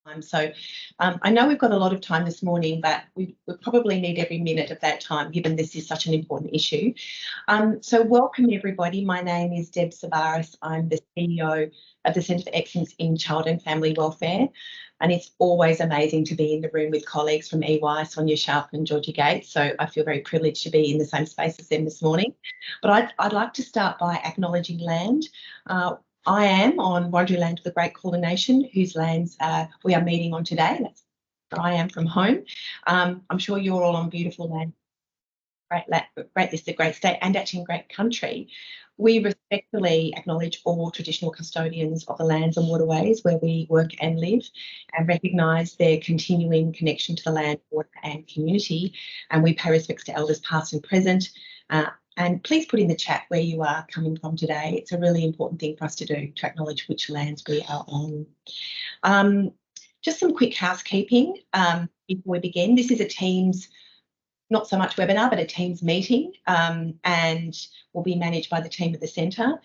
time. So I know we've got a lot of time this morning, but we probably need every minute of that time, given this is such an important issue. So welcome, everybody. My name is Deb Savaris. I'm the CEO of the Centre for Excellence in Child and Family Welfare. And it's always amazing to be in the room with colleagues from EY, Sonia Sharp and Georgie Gates. So I feel very privileged to be in the same space as them this morning. But I'd like to start by acknowledging land. I am on Wurundjeri land of the Great Kulin Nation, whose lands we are meeting on today. That's where I am from home. I'm sure you're all on beautiful land, great list of great state and actually in great country. We respectfully acknowledge all traditional custodians of the lands and waterways where we work and live, and recognise their continuing connection to the land, water and community. And we pay respects to elders past and present. And please put in the chat where you are coming from today. It's a really important thing for us to do, to acknowledge which lands we are on. Just some quick housekeeping before we begin. This is a Teams, not so much webinar, but a Teams meeting, and will be managed by the team at the centre.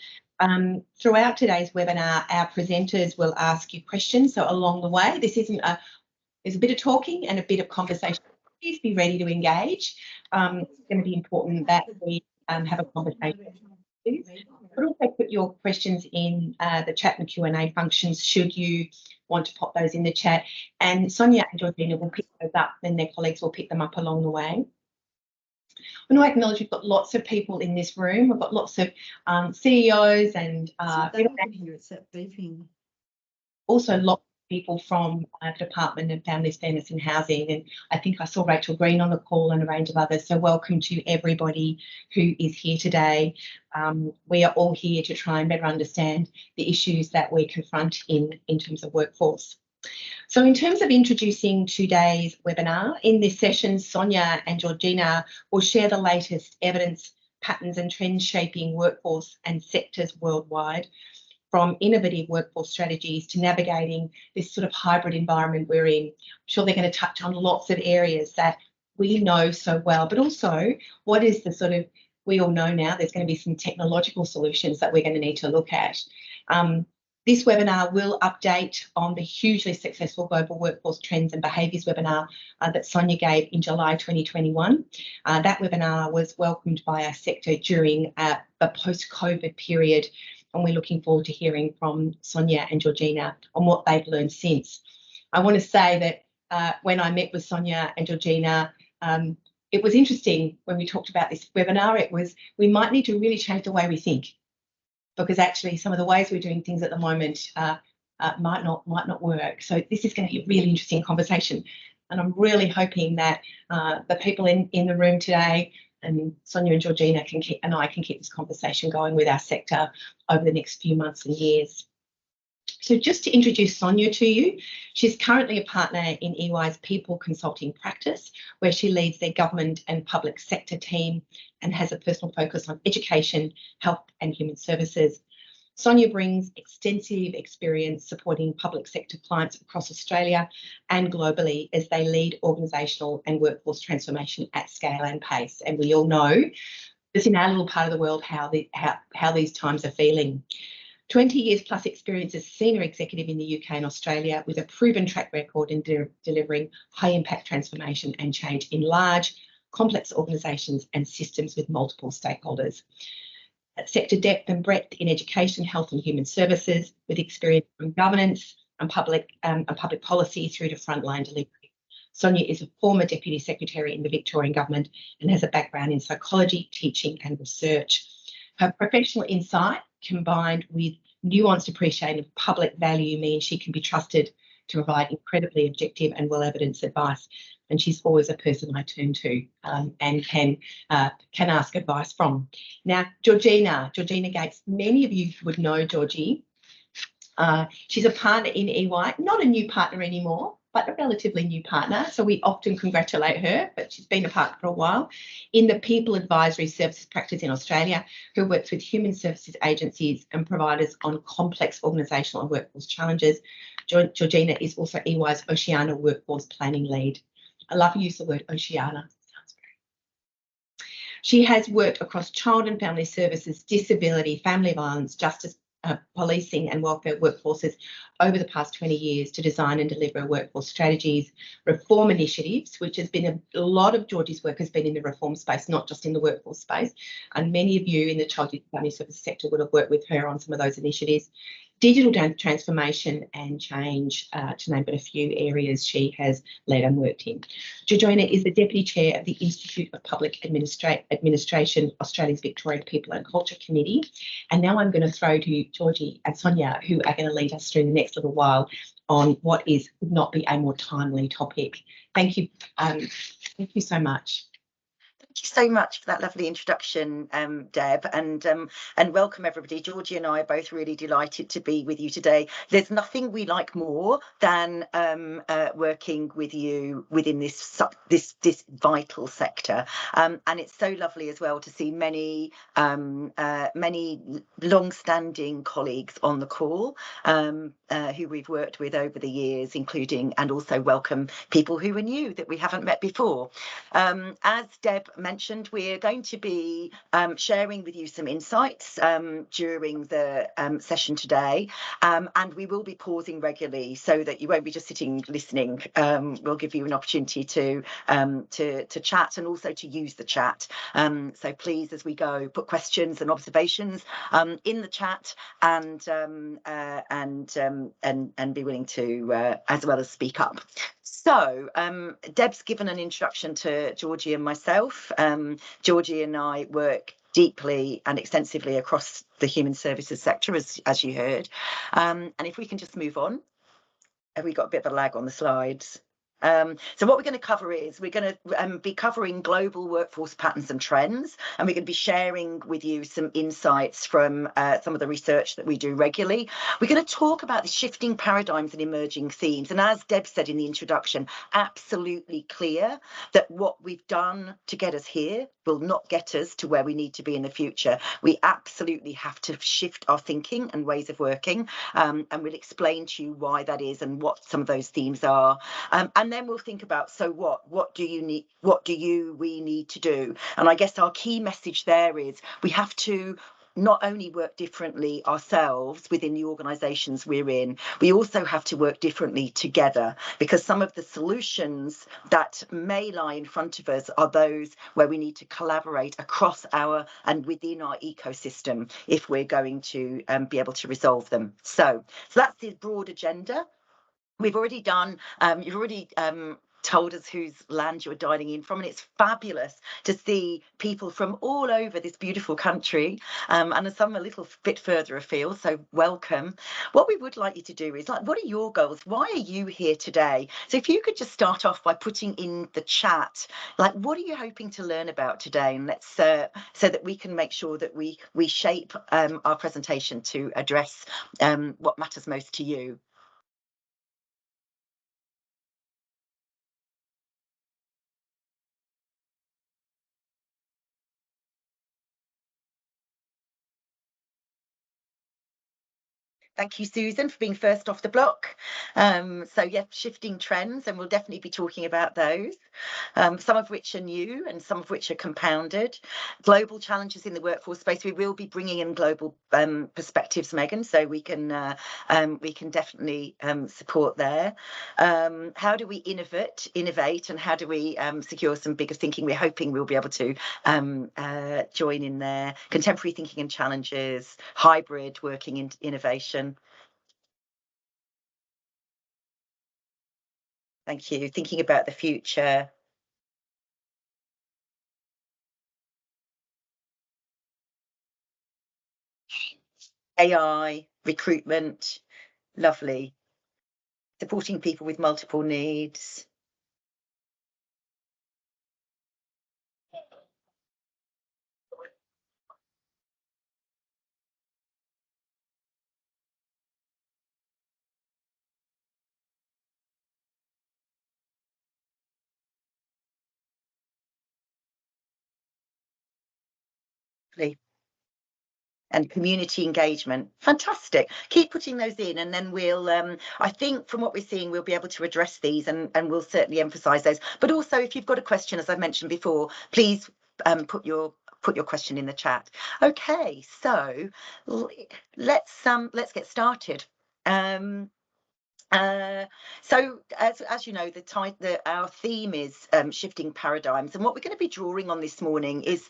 Throughout today's webinar, our presenters will ask you questions. So along the way, there's a bit of talking and a bit of conversation. Please be ready to engage. It's going to be important that we have a conversation. But also put your questions in the chat and Q&A functions should you want to pop those in the chat. And Sonia and Georgina will pick those up, and their colleagues will pick them up along the way. I want to acknowledge we've got lots of people in this room. We've got lots of CEOs and also lots of people from the Department of Families, Fairness and Housing. And I think I saw Rachel Green on the call and a range of others. So welcome to everybody who is here today. We are all here to try and better understand the issues that we confront in terms of workforce. So in terms of introducing today's webinar, in this session, Sonia and Georgina will share the latest evidence, patterns and trends shaping workforce and sectors worldwide, from innovative workforce strategies to navigating this sort of hybrid environment we're in. I'm sure they're going to touch on lots of areas that we know so well, but also what is the sort of, we all know now there's going to be some technological solutions that we're going to need to look at. This webinar will update on the hugely successful Global Workforce Trends and Behaviours webinar that Sonia gave in July 2021. That webinar was welcomed by our sector during the post-COVID period, and we're looking forward to hearing from Sonia and Georgina on what they've learned since. I want to say that when I met with Sonia and Georgina, it was interesting when we talked about this webinar. We might need to really change the way we think, because actually some of the ways we're doing things at the moment might not work. So this is going to be a really interesting conversation, and I'm really hoping that the people in the room today and Sonia and Georgina and I can keep this conversation going with our sector over the next few months and years. So just to introduce Sonia to you, she's currently a partner in EY's People Consulting practice, where she leads their government and public sector team and has a personal focus on education, health and human services. Sonia brings extensive experience supporting public sector clients across Australia and globally as they lead organisational and workforce transformation at scale and pace. And we all know, just in our little part of the world, how these times are feeling. 20 years plus experience as senior executive in the UK and Australia, with a proven track record in delivering high impact transformation and change in large, complex organisations and systems with multiple stakeholders. Sector depth and breadth in education, health and human services, with experience from governance and public policy through to frontline delivery. Sonia is a former Deputy Secretary in the Victorian Government and has a background in psychology, teaching and research. Her professional insight combined with nuanced appreciation of public value means she can be trusted to provide incredibly objective and well-evidenced advice. And she's always a person I turn to and can ask advice from. Now, Georgina Gates, many of you would know Georgie. She's a partner in EY, not a new partner anymore, but a relatively new partner. So we often congratulate her, but she's been a partner for a while, in the People Advisory Services practice in Australia, who works with human services agencies and providers on complex organisational and workforce challenges. Georgina is also EY's Oceania Workforce Planning Lead. I love to use the word Oceania. Sounds great. She has worked across child and family services, disability, family violence, justice, policing and welfare workforces over the past 20 years to design and deliver workforce strategies, reform initiatives, which has been a lot of Georgie's work has been in the reform space, not just in the workforce space. And many of you in the child youth and family services sector would have worked with her on some of those initiatives. Digital transformation and change, to name but a few areas she has led and worked in. Georgina is the Deputy Chair of the Institute of Public Administration, Australia's Victorian People and Culture Committee. And now I'm going to throw to Georgie and Sonia, who are going to lead us through the next little while on what would not be a more timely topic. Thank you. Thank you so much. Thank you so much for that lovely introduction, Deb, and welcome everybody. Georgie and I are both really delighted to be with you today. There's nothing we like more than working with you within this vital sector, and it's so lovely as well to see many long-standing colleagues on the call who we've worked with over the years, including and also welcome people who are new that we haven't met before. As Deb mentioned, we're going to be sharing with you some insights during the session today, and we will be pausing regularly so that you won't be just sitting listening. We'll give you an opportunity to chat and also to use the chat. So please, as we go, put questions and observations in the chat, and be willing to as well as speak up. So Deb's given an introduction to Georgie and myself. Georgie and I work deeply and extensively across the human services sector, as you heard. And if we can just move on. Have we got a bit of a lag on the slides? So what we're going to cover is we're going to be covering global workforce patterns and trends, and we're going to be sharing with you some insights from some of the research that we do regularly. We're going to talk about the shifting paradigms and emerging themes, and as Deb said in the introduction, absolutely clear that what we've done to get us here will not get us to where we need to be in the future. We absolutely have to shift our thinking and ways of working, and we'll explain to you why that is and what some of those themes are. And then we'll think about, so what do you need, we need to do? And I guess our key message there is we have to not only work differently ourselves within the organisations we're in, we also have to work differently together, because some of the solutions that may lie in front of us are those where we need to collaborate across our and within our ecosystem if we're going to be able to resolve them. So that's the broad agenda. We've already done, you've already told us whose land you're dining in from, and it's fabulous to see people from all over this beautiful country, and some a little bit further afield, so welcome. What we would like you to do is, like, what are your goals? Why are you here today? So if you could just start off by putting in the chat, like, what are you hoping to learn about today? And let's so that we can make sure that we shape our presentation to address what matters most to you. Thank you, Susan, for being first off the block. So yeah, shifting trends, and we'll definitely be talking about those, some of which are new and some of which are compounded. Global challenges in the workforce space. We will be bringing in global perspectives, Megan, so we can definitely support there. How do we innovate, and how do we secure some bigger thinking? We're hoping we'll be able to join in there. Contemporary thinking and challenges, hybrid working in innovation. Thank you. Thinking about the future. AI, recruitment, lovely. Supporting people with multiple needs. And community engagement. Fantastic. Keep putting those in, and then we'll I think from what we're seeing, we'll be able to address these, and we'll certainly emphasize those. But also, if you've got a question, as I mentioned before, please put your put your question in the chat. Okay, so let's get started. So as you know, our theme is shifting paradigms, and what we're going to be drawing on this morning is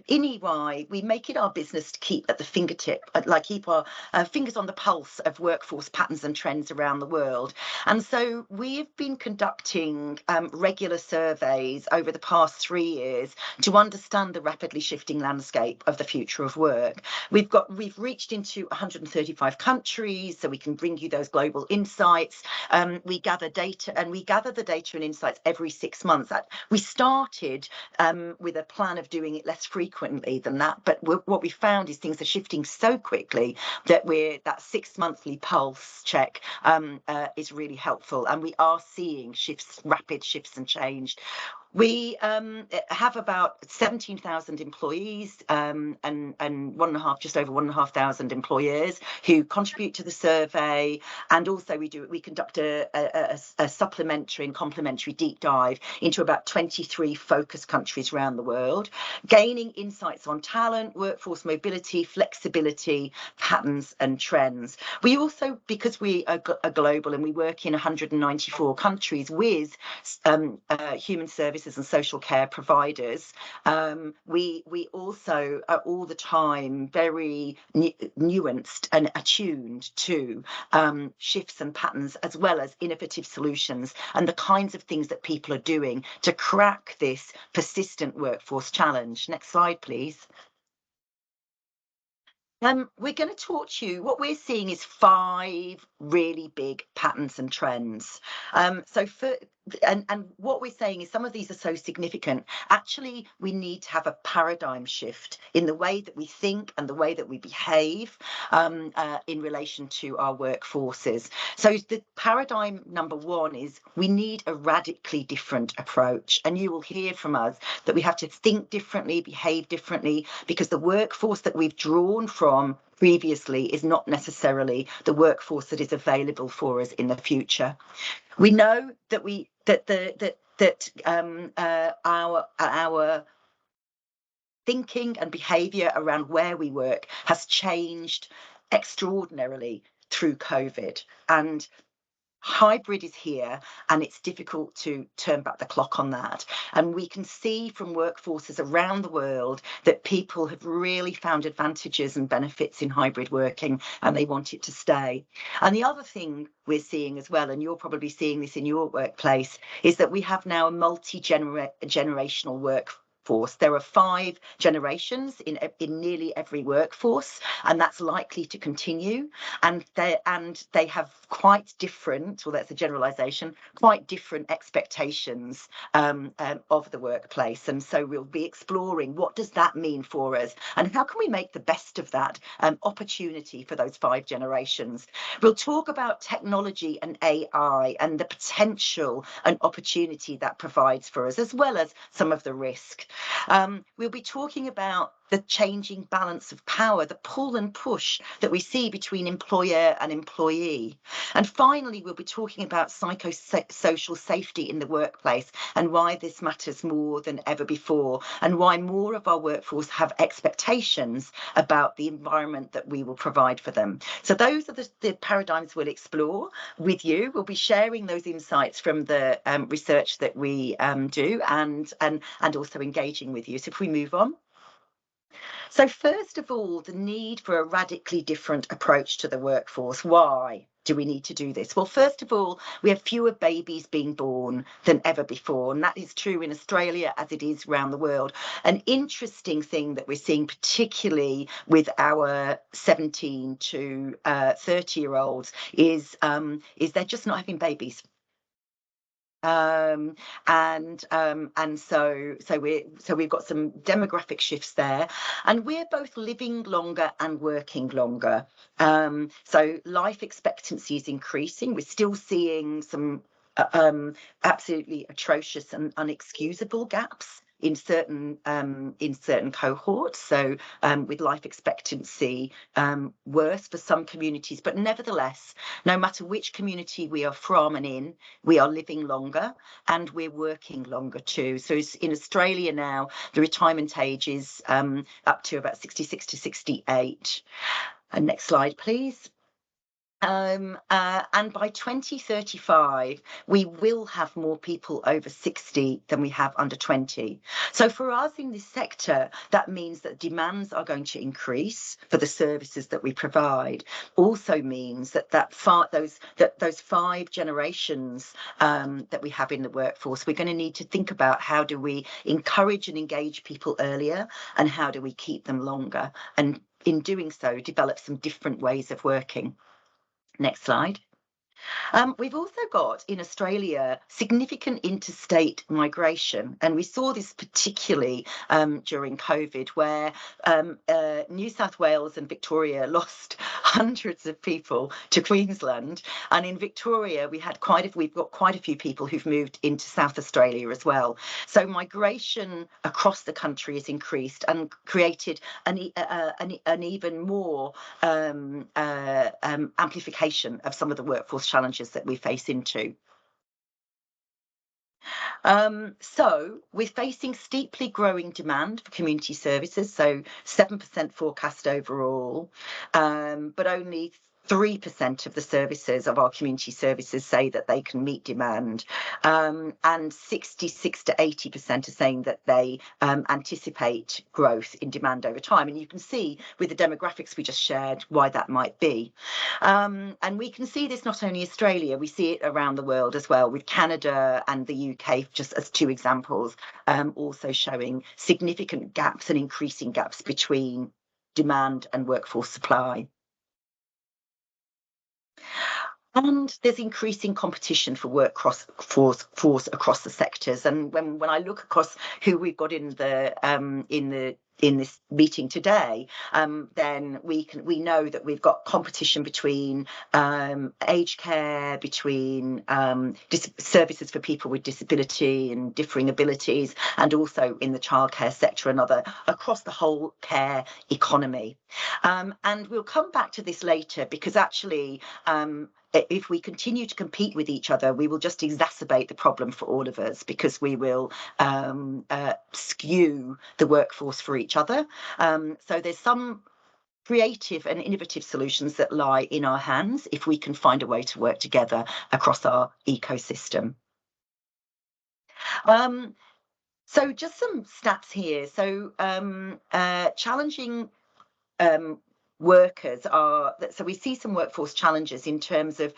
in EY we make it our business to keep at the fingertip, like keep our fingers on the pulse of workforce patterns and trends around the world. And so we've been conducting regular surveys over the past 3 years to understand the rapidly shifting landscape of the future of work. We've reached into 135 countries, so we can bring you those global insights. We gather data, and we gather the data and insights every 6 months. We started with a plan of doing it less frequently than that, but what we found is things are shifting so quickly that that 6-monthly pulse check is really helpful, and we are seeing rapid shifts and change. We have about 17,000 employees and just over 1,500 employers who contribute to the survey, and also we conduct a supplementary and complementary deep dive into about 23 focus countries around the world, gaining insights on talent, workforce mobility, flexibility, patterns and trends. We also, because we are global and we work in 194 countries with human services and social care providers, we also are all the time very nuanced and attuned to shifts and patterns, as well as innovative solutions and the kinds of things that people are doing to crack this persistent workforce challenge. Next slide, please. We're going to talk to you. What we're seeing is 5 really big patterns and trends. And what we're saying is some of these are so significant. Actually, we need to have a paradigm shift in the way that we think and the way that we behave in relation to our workforces. So the paradigm number 1 is we need a radically different approach. And you will hear from us that we have to think differently, behave differently, because the workforce that we've drawn from previously is not necessarily the workforce that is available for us in the future. We know that our thinking and behaviour around where we work has changed extraordinarily through COVID, and hybrid is here, and it's difficult to turn back the clock on that. And we can see from workforces around the world that people have really found advantages and benefits in hybrid working, and they want it to stay. And the other thing we're seeing as well, and you're probably seeing this in your workplace, is that we have now a multi-generational workforce. There are 5 generations in nearly every workforce, and that's likely to continue. And they have quite different, well, that's a generalisation, quite different expectations of the workplace. And so we'll be exploring what does that mean for us, and how can we make the best of that opportunity for those 5 generations. We'll talk about technology and AI and the potential and opportunity that provides for us, as well as some of the risk. We'll be talking about the changing balance of power, the pull and push that we see between employer and employee. And finally, we'll be talking about psychosocial safety in the workplace and why this matters more than ever before, and why more of our workforce have expectations about the environment that we will provide for them. So those are the paradigms we'll explore with you. We'll be sharing those insights from the research that we do, and also engaging with you. So if we move on. So first of all, the need for a radically different approach to the workforce. Why do we need to do this? Well, first of all, we have fewer babies being born than ever before, and that is true in Australia as it is around the world. An interesting thing that we're seeing, particularly with our 17 to 30-year-olds, is they're just not having babies. And so we've got some demographic shifts there, and we're both living longer and working longer. So life expectancy is increasing. We're still seeing some absolutely atrocious and unexcusable gaps in certain cohorts. So with life expectancy worse for some communities, but nevertheless, no matter which community we are from and in, we are living longer and we're working longer too. So in Australia now, the retirement age is up to about 66 to 68. And next slide, please. And by 2035, we will have more people over 60 than we have under 20. So for us in this sector, that means that demands are going to increase for the services that we provide. Also means that those 5 generations that we have in the workforce, we're going to need to think about how do we encourage and engage people earlier, and how do we keep them longer, and in doing so, develop some different ways of working. Next slide. We've also got in Australia significant interstate migration, and we saw this particularly during COVID, where New South Wales and Victoria lost hundreds of people to Queensland, and in Victoria we've got quite a few people who've moved into South Australia as well. So migration across the country has increased and created an even more amplification of some of the workforce challenges that we face into. So we're facing steeply growing demand for community services, so 7% forecast overall, but only 3% of the services of our community services say that they can meet demand, and 66 to 80% are saying that they anticipate growth in demand over time. And you can see with the demographics we just shared why that might be. And we can see this not only Australia, we see it around the world as well, with Canada and the UK just as 2 examples, also showing significant gaps and increasing gaps between demand and workforce supply. And there's increasing competition for workforce across the sectors. And when I look across who we've got in this meeting today, then we know that we've got competition between aged care, between services for people with disability and differing abilities, and also in the childcare sector and other across the whole care economy. And we'll come back to this later, because actually if we continue to compete with each other, we will just exacerbate the problem for all of us, because we will skew the workforce for each other. So there's some creative and innovative solutions that lie in our hands if we can find a way to work together across our ecosystem. So just some stats here. So challenging workers are, so we see some workforce challenges in terms of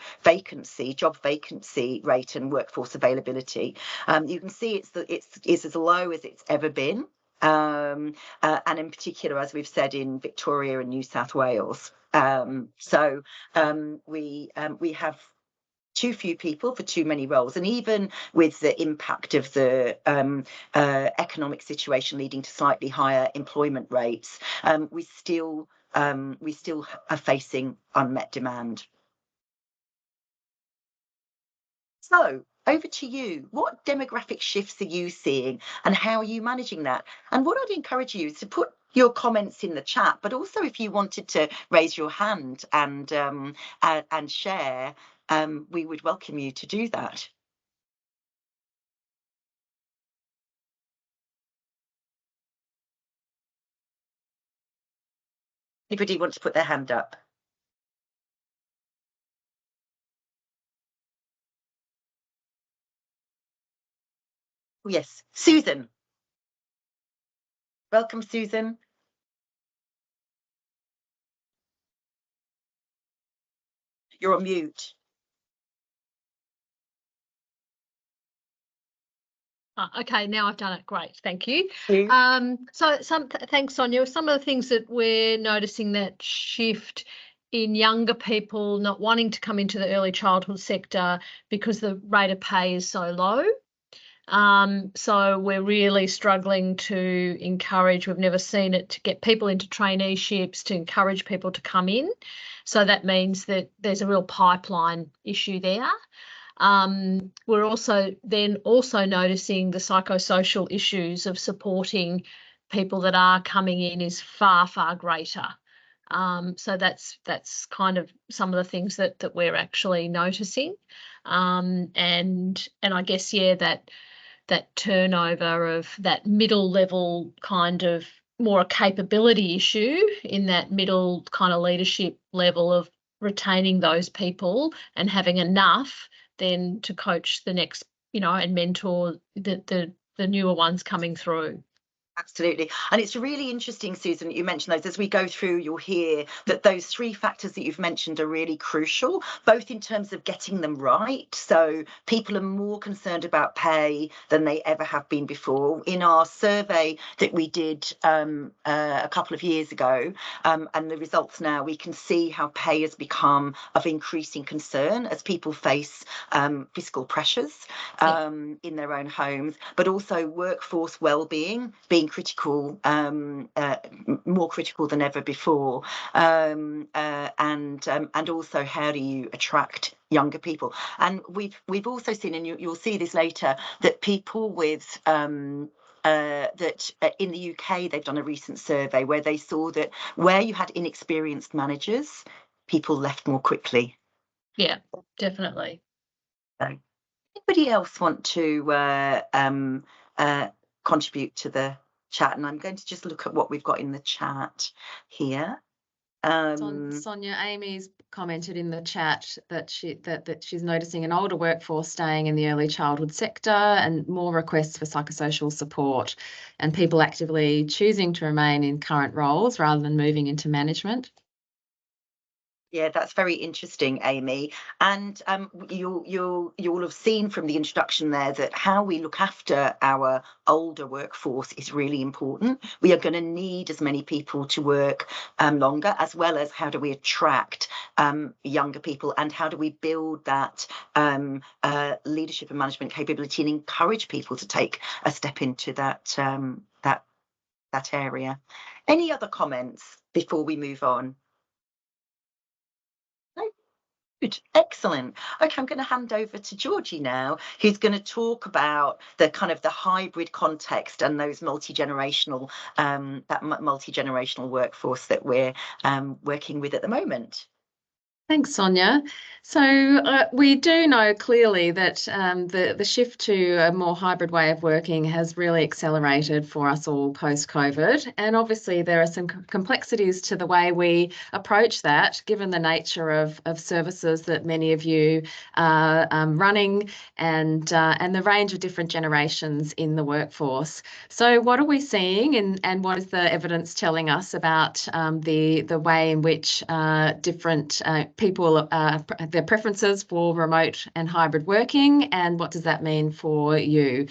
job vacancy rate and workforce availability. You can see it's as low as it's ever been, and in particular, as we've said, in Victoria and New South Wales. So we have too few people for too many roles, and even with the impact of the economic situation leading to slightly higher employment rates, we still are facing unmet demand. So over to you. What demographic shifts are you seeing, and how are you managing that? And what I'd encourage you is to put your comments in the chat, but also if you wanted to raise your hand and share, we would welcome you to do that. Anybody want to put their hand up? Oh, yes, Susan. Welcome, Susan. You're on mute. Okay, now I've done it. Great, thank you. So thanks, Sonia. Some of the things that we're noticing that shift in younger people not wanting to come into the early childhood sector because the rate of pay is so low. So we're really struggling to encourage, we've never seen it, to get people into traineeships, to encourage people to come in. So that means that there's a real pipeline issue there. We're also noticing the psychosocial issues of supporting people that are coming in is far, far greater. So that's kind of some of the things that we're actually noticing. And I guess, yeah, that turnover of that middle level kind of more a capability issue in that middle kind of leadership level of retaining those people and having enough then to coach the next, and mentor the newer ones coming through. Absolutely. And it's really interesting, Susan, that you mentioned those. As we go through, you'll hear that those three factors that you've mentioned are really crucial, both in terms of getting them right. So people are more concerned about pay than they ever have been before. In our survey that we did a couple of years ago, and the results now, we can see how pay has become of increasing concern as people face fiscal pressures in their own homes, but also workforce well-being being critical, more critical than ever before, and also how do you attract younger people? And we've also seen, and you'll see this later, that people with that in the UK they've done a recent survey where they saw that where you had inexperienced managers, people left more quickly. Yeah, definitely. So, anybody else want to contribute to the chat? And I'm going to just look at what we've got in the chat here. Sonia, Amy's commented in the chat that she's noticing an older workforce staying in the early childhood sector and more requests for psychosocial support, and people actively choosing to remain in current roles rather than moving into management. Yeah, that's very interesting, Amy. And you'll have seen from the introduction there that how we look after our older workforce is really important. We are going to need as many people to work longer, as well as how do we attract younger people, and how do we build that leadership and management capability and encourage people to take a step into that that area. Any other comments before we move on? Good, excellent. Okay, I'm going to hand over to Georgie now, who's going to talk about the kind of the hybrid context and those multi-generational workforce that we're working with at the moment. Thanks, Sonia. So we do know clearly that the shift to a more hybrid way of working has really accelerated for us all post-COVID. And obviously there are some complexities to the way we approach that, given the nature of services that many of you are running and the range of different generations in the workforce. So what are we seeing, and what is the evidence telling us about the way in which different people, their preferences for remote and hybrid working, and what does that mean for you?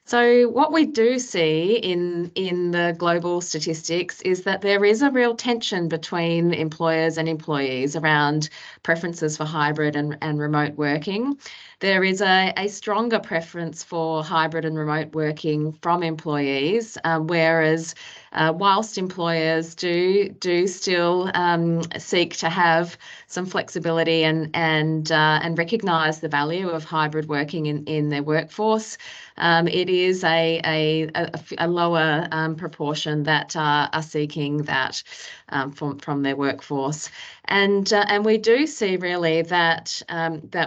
So what we do see in the global statistics is that there is a real tension between employers and employees around preferences for hybrid and remote working. There is a stronger preference for hybrid and remote working from employees, whereas whilst employers do still seek to have some flexibility and recognise the value of hybrid working in their workforce, it is a lower proportion that are seeking that from their workforce, and we do see really that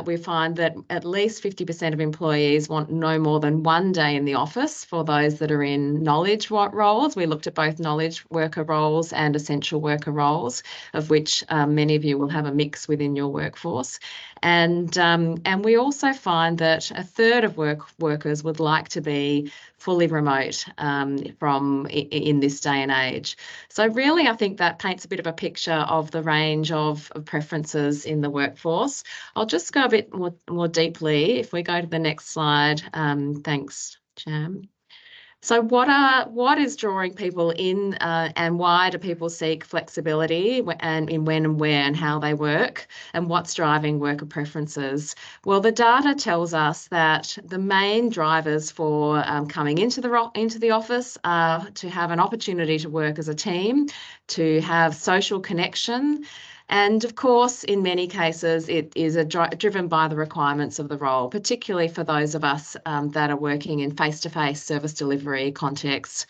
we find that at least 50% of employees want no more than one day in the office for those that are in knowledge roles. We looked at both knowledge worker roles and essential worker roles, of which many of you will have a mix within your workforce. And we also find that a third of workers would like to be fully remote in this day and age. So really, I think that paints a bit of a picture of the range of preferences in the workforce. I'll just go a bit more deeply if we go to the next slide. Thanks, Jam. So what is drawing people in, and why do people seek flexibility and in when and where and how they work, and what's driving worker preferences? Well, the data tells us that the main drivers for coming into the office are to have an opportunity to work as a team, to have social connection, And of course, in many cases, it is driven by the requirements of the role, particularly for those of us that are working in face-to-face service delivery contexts.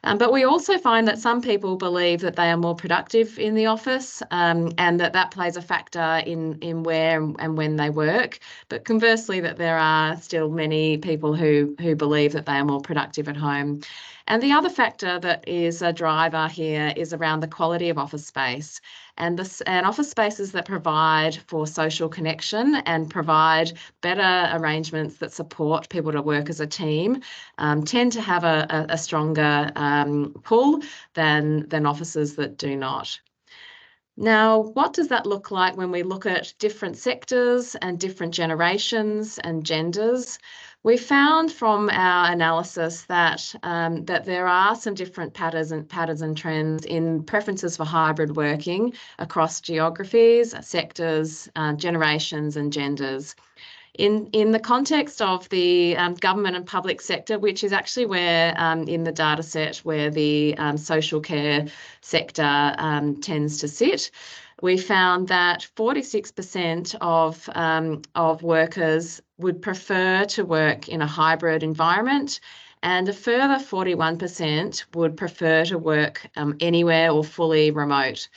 But we also find that some people believe that they are more productive in the office, and that plays a factor in where and when they work. But conversely, that there are still many people who believe that they are more productive at home. And the other factor that is a driver here is around the quality of office space, and office spaces that provide for social connection and provide better arrangements that support people to work as a team tend to have a stronger pull than offices that do not. Now, what does that look like when we look at different sectors and different generations and genders? We found from our analysis that that there are some different patterns and trends in preferences for hybrid working across geographies, sectors, generations and genders. In the context of the government and public sector, which is actually where in the data set where the social care sector tends to sit, we found that 46% of workers would prefer to work in a hybrid environment, and a further 41% would prefer to work anywhere or fully remote.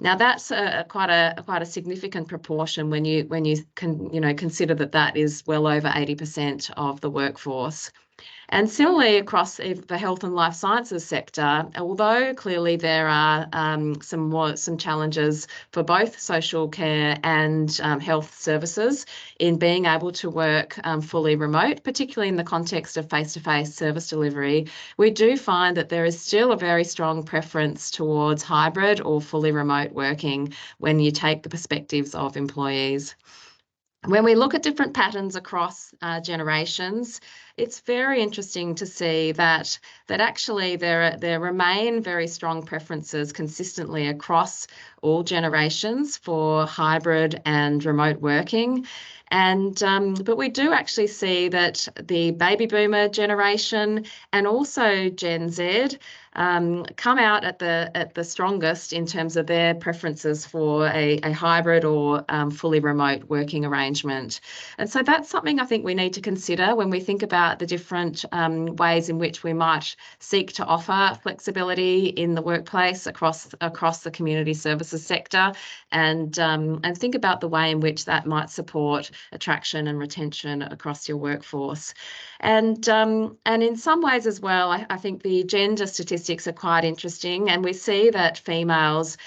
Now that's quite a significant proportion when you consider that is well over 80% of the workforce. And similarly across the health and life sciences sector, although clearly there are some challenges for both social care and health services in being able to work fully remote, particularly in the context of face-to-face service delivery, we do find that there is still a very strong preference towards hybrid or fully remote working when you take the perspectives of employees. When we look at different patterns across generations, it's very interesting to see that actually there remain very strong preferences consistently across all generations for hybrid and remote working. And but we do actually see that the baby boomer generation and also Gen Z come out at the strongest in terms of their preferences for a hybrid or fully remote working arrangement. And so that's something I think we need to consider when we think about the different ways in which we might seek to offer flexibility in the workplace across the community services sector, and think about the way in which that might support attraction and retention across your workforce. And in some ways as well, I think the gender statistics are quite interesting, and we see that females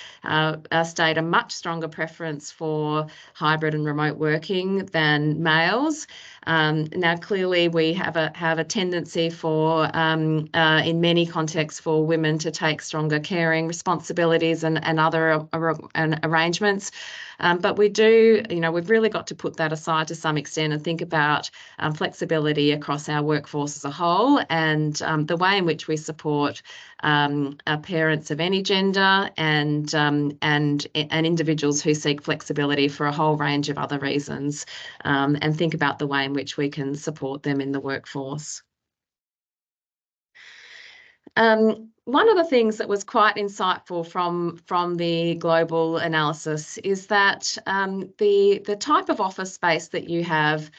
state a much stronger preference for hybrid and remote working than males. Now, clearly, we have a tendency for, in many contexts, for women to take stronger caring responsibilities and other arrangements. But we do, we've really got to put that aside to some extent and think about flexibility across our workforce as a whole, and the way in which we support parents of any gender and individuals who seek flexibility for a whole range of other reasons, and think about the way in which we can support them in the workforce. One of the things that was quite insightful from the global analysis is that the type of office space that you have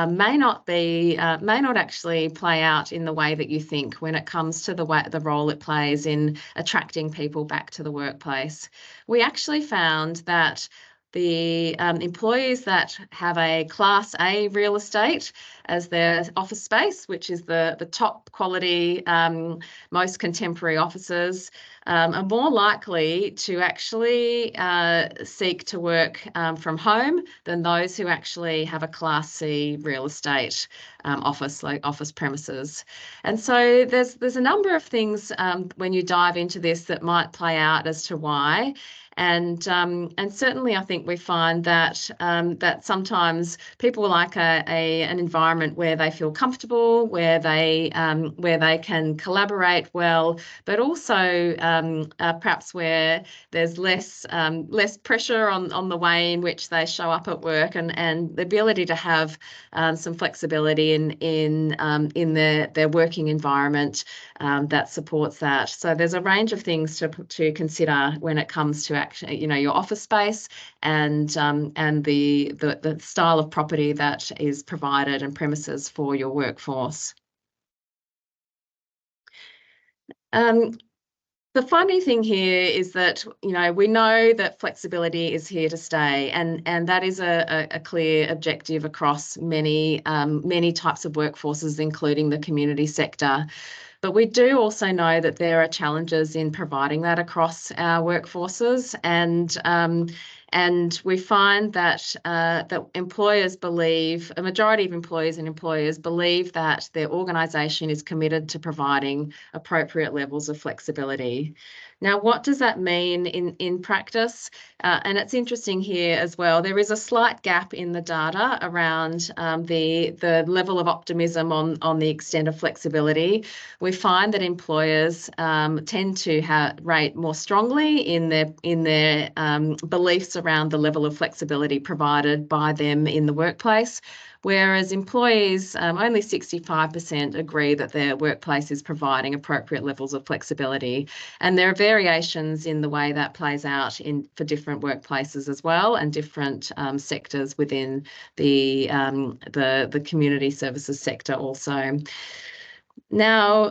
may not actually play out in the way that you think when it comes to the role it plays in attracting people back to the workplace. We actually found that the employees that have a Class A real estate as their office space, which is the top quality, most contemporary offices, are more likely to actually seek to work from home than those who actually have a Class C real estate office premises. And so there's a number of things when you dive into this that might play out as to why. And certainly, I think we find that that sometimes people like an environment where they feel comfortable, where they can collaborate well, but also perhaps where there's less pressure on the way in which they show up at work, and the ability to have some flexibility in their working environment that supports that. So there's a range of things to consider when it comes to your office space and the style of property that is provided and premises for your workforce. The funny thing here is that, we know that flexibility is here to stay, and that is a clear objective across many types of workforces, including the community sector. But we do also know that there are challenges in providing that across our workforces, and we find that that employers believe, a majority of employers and employers believe that their organisation is committed to providing appropriate levels of flexibility. Now, what does that mean in practice? And it's interesting here as well. There is a slight gap in the data around the level of optimism on the extent of flexibility. We find that employers tend to rate more strongly in their beliefs around the level of flexibility provided by them in the workplace, whereas employees, only 65% agree that their workplace is providing appropriate levels of flexibility. And there are variations in the way that plays out for different workplaces as well, and different sectors within the community services sector also. Now,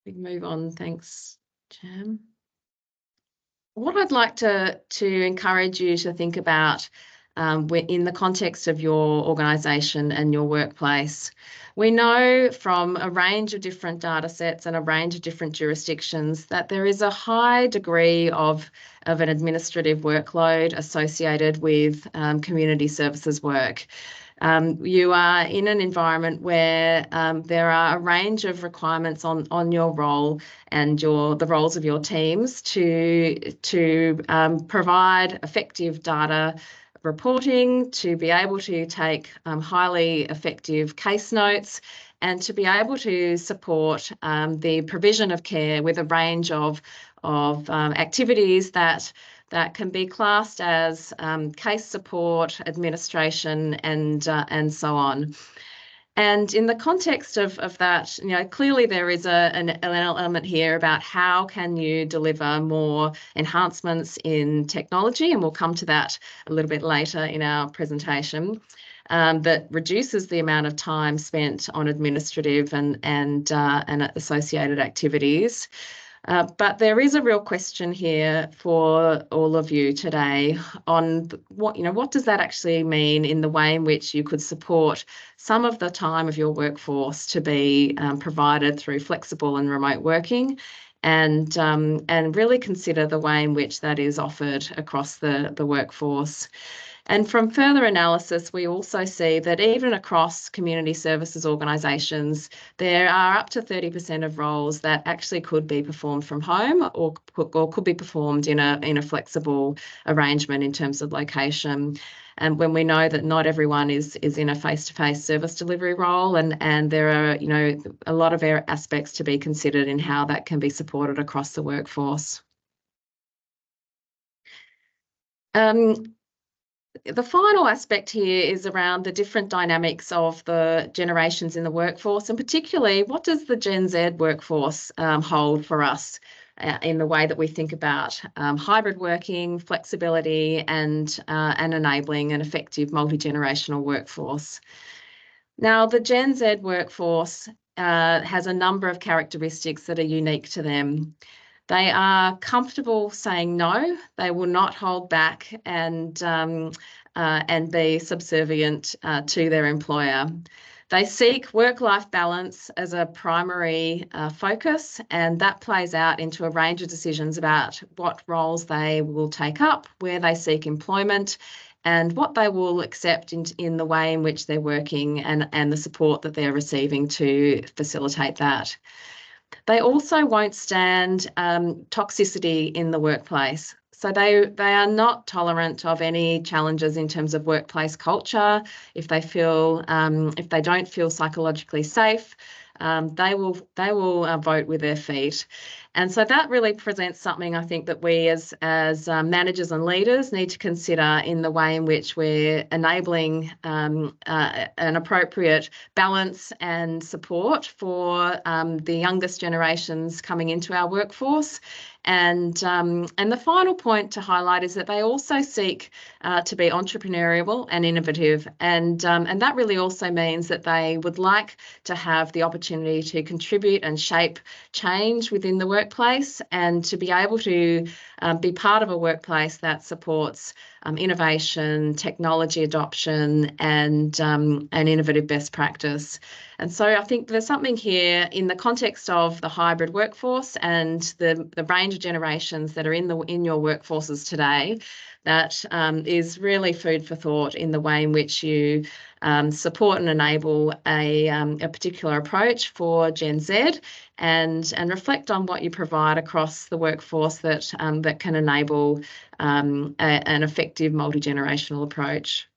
we can move on. Thanks, Jam. What I'd like to encourage you to think about in the context of your organisation and your workplace. We know from a range of different data sets and a range of different jurisdictions that there is a high degree of an administrative workload associated with community services work. You are in an environment where there are a range of requirements on your role and the roles of your teams to provide effective data reporting, to be able to take highly effective case notes, and to be able to support the provision of care with a range of activities that can be classed as case support, administration, and so on. And in the context of that, clearly there is an element here about how can you deliver more enhancements in technology, and we'll come to that a little bit later in our presentation, that reduces the amount of time spent on administrative and associated activities. But there is a real question here for all of you today on what does that actually mean in the way in which you could support some of the time of your workforce to be provided through flexible and remote working, and really consider the way in which that is offered across the workforce. And from further analysis, we also see that even across community services organisations, there are up to 30% of roles that actually could be performed from home or could be performed in a flexible arrangement in terms of location. And when we know that not everyone is in a face-to-face service delivery role, and there are a lot of aspects to be considered in how that can be supported across the workforce. The final aspect here is around the different dynamics of the generations in the workforce, and particularly what does the Gen Z workforce hold for us in the way that we think about hybrid working, flexibility, and enabling an effective multi-generational workforce. Now, the Gen Z workforce has a number of characteristics that are unique to them. They are comfortable saying no. They will not hold back and be subservient to their employer. They seek work-life balance as a primary focus, and that plays out into a range of decisions about what roles they will take up, where they seek employment, and what they will accept in the way in which they're working and the support that they're receiving to facilitate that. They also won't stand toxicity in the workplace. So they are not tolerant of any challenges in terms of workplace culture. If they don't feel psychologically safe, they will vote with their feet. And so that really presents something I think that we as managers and leaders need to consider in the way in which we're enabling an appropriate balance and support for the youngest generations coming into our workforce. And the final point to highlight is that they also seek to be entrepreneurial and innovative, and that really also means that they would like to have the opportunity to contribute and shape change within the workplace, and to be able to be part of a workplace that supports innovation, technology adoption, and innovative best practice. And so I think there's something here in the context of the hybrid workforce and the range of generations that are in your workforces today that is really food for thought in the way in which you support and enable a particular approach for Gen Z, and reflect on what you provide across the workforce that can enable an effective multi-generational approach.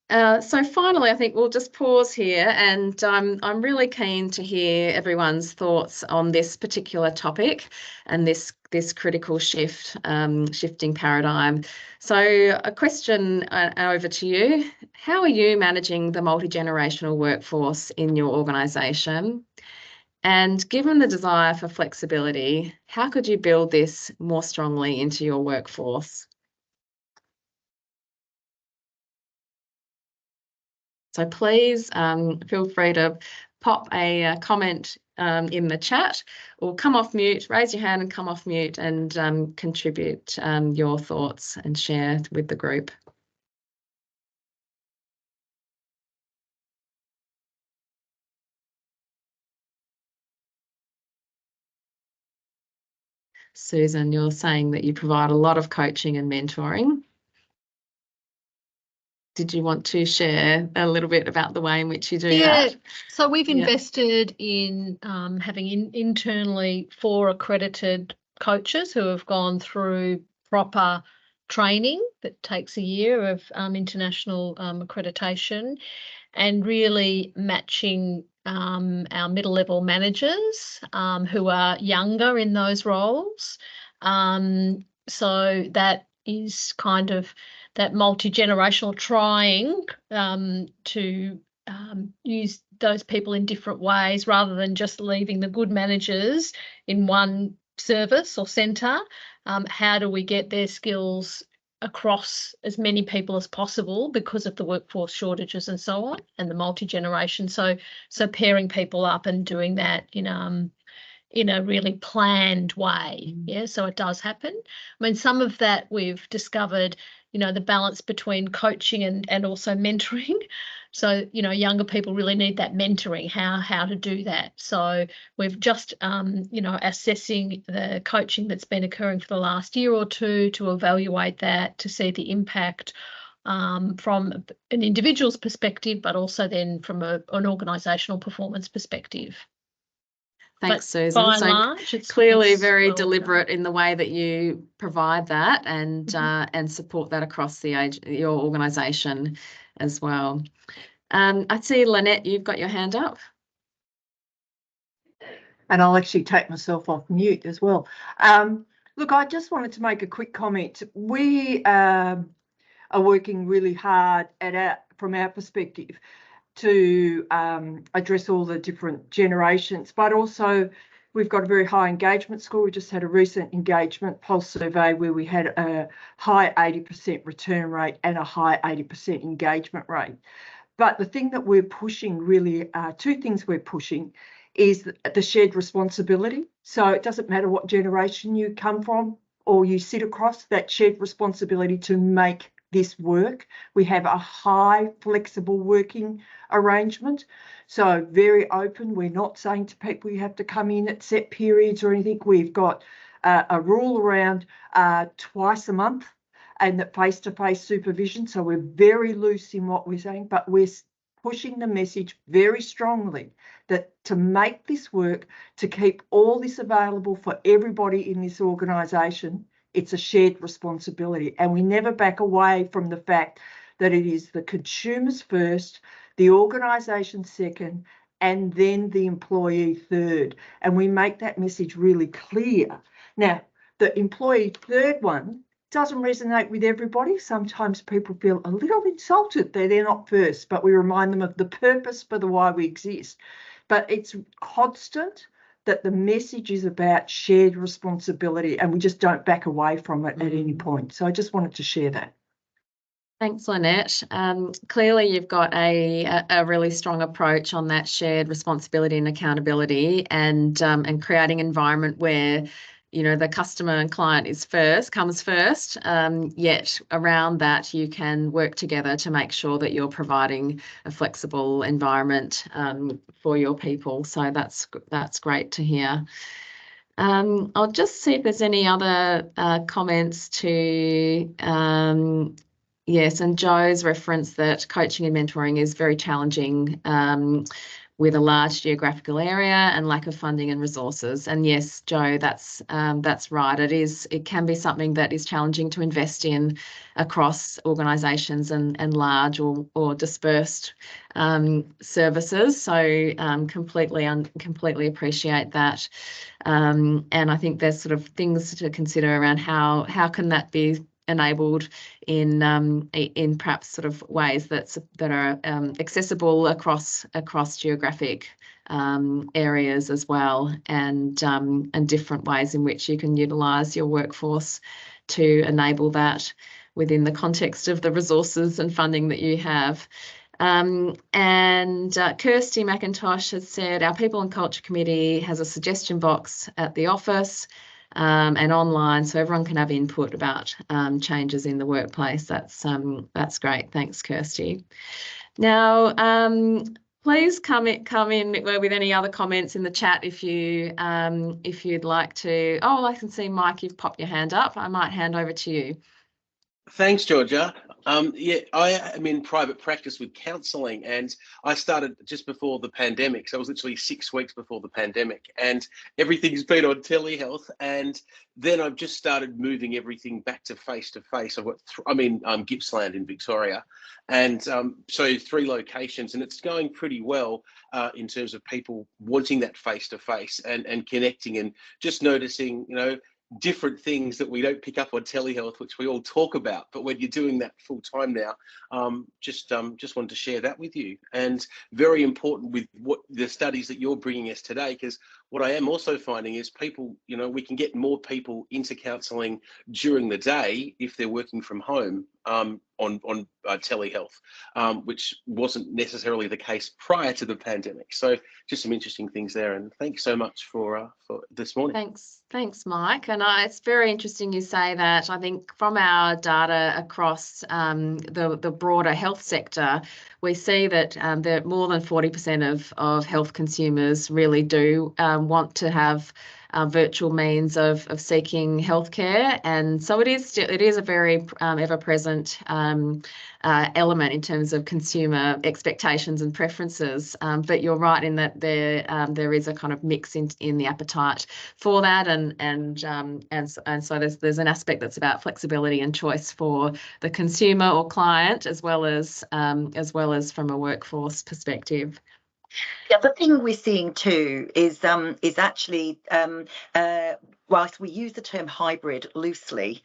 So finally, I think we'll just pause here, and I'm really keen to hear everyone's thoughts on this particular topic and this critical shifting paradigm. So a question over to you. How are you managing the multi-generational workforce in your organisation? And given the desire for flexibility, how could you build this more strongly into your workforce? So please feel free to pop a comment in the chat, or come off mute, raise your hand and come off mute, and contribute your thoughts and share with the group. Susan, you're saying that you provide a lot of coaching and mentoring. Did you want to share a little bit about the way in which you do that? So we've invested in having internally 4 accredited coaches who have gone through proper training that takes a year of international accreditation, and really matching our middle-level managers who are younger in those roles. So that is kind of that multi-generational trying to use those people in different ways, rather than just leaving the good managers in one service or centre. How do we get their skills across as many people as possible because of the workforce shortages and so on, and the multi-generation? So pairing people up and doing that in a really planned way. Yeah, so it does happen. I mean, some of that we've discovered, the balance between coaching and also mentoring. So, younger people really need that mentoring, how to do that. So we've just, assessing the coaching that's been occurring for the last year or two to evaluate that, to see the impact from an individual's perspective, but also then from an organisational performance perspective. Thanks, Susan. By and large, it's clearly very deliberate in the way that you provide that, and support that across your organisation as well. I see, Lynette, you've got your hand up. And I'll actually take myself off mute as well. Look, I just wanted to make a quick comment. We are working really hard from our perspective to address all the different generations, but also we've got a very high engagement score. We just had a recent engagement pulse survey where we had a high 80% return rate and a high 80% engagement rate. But the thing that we're pushing really, 2 things we're pushing, is the shared responsibility. So it doesn't matter what generation you come from or you sit across, that shared responsibility to make this work. We have a high flexible working arrangement, so very open. We're not saying to people you have to come in at set periods or anything. We've got a rule around twice a month, and that face-to-face supervision. So we're very loose in what we're saying, but we're pushing the message very strongly that to make this work, to keep all this available for everybody in this organisation, it's a shared responsibility. And we never back away from the fact that it is the consumers first, the organisation second, and then the employee third. And we make that message really clear. Now, the employee third one doesn't resonate with everybody. Sometimes people feel a little insulted that they're not first, but we remind them of the purpose for the why we exist. But it's constant that the message is about shared responsibility, and we just don't back away from it at any point. So I just wanted to share that. Thanks, Lynette. Clearly, you've got a really strong approach on that shared responsibility and accountability, and creating an environment where, you know, the customer and client comes first. Yet around that, you can work together to make sure that you're providing a flexible environment for your people. So that's great to hear. I'll just see if there's any other comments to. Yes, and Joe's reference that coaching and mentoring is very challenging with a large geographical area and lack of funding and resources. And yes, Joe, that's right. It can be something that is challenging to invest in across organisations and large or dispersed services. So completely appreciate that. And I think there's sort of things to consider around how can that be enabled in perhaps sort of ways that are accessible across geographic areas as well, and different ways in which you can utilise your workforce to enable that within the context of the resources and funding that you have. And Kirsty McIntosh has said, our People and Culture Committee has a suggestion box at the office and online, so everyone can have input about changes in the workplace. That's great. Thanks, Kirsty. Now, please come in with any other comments in the chat if you'd like to. Oh, I can see, Mike, you've popped your hand up. I might hand over to you. Thanks, Georgia. Yeah, I am in private practice with counselling, and I started just before the pandemic. So it was literally 6 weeks before the pandemic, and everything's been on telehealth. And then I've just started moving everything back to face-to-face. I've got, I'm in Gippsland in Victoria, and so 3 locations, and it's going pretty well in terms of people wanting that face-to-face and connecting, and just noticing, you know, different things that we don't pick up on telehealth, which we all talk about, but when you're doing that full time now, just wanted to share that with you. And very important with what the studies that you're bringing us today, because what I am also finding is people, you know, we can get more people into counselling during the day if they're working from home on telehealth, which wasn't necessarily the case prior to the pandemic. So just some interesting things there. And thanks so much for this morning. Thanks, Mike. And it's very interesting you say that. I think from our data across the broader health sector, we see that more than 40% of health consumers really do want to have virtual means of seeking healthcare, and so it is a very ever-present element in terms of consumer expectations and preferences. But you're right in that there is a kind of mix in the appetite for that, and so there's an aspect that's about flexibility and choice for the consumer or client, as well as from a workforce perspective. The other thing we're seeing too is actually, whilst we use the term hybrid loosely,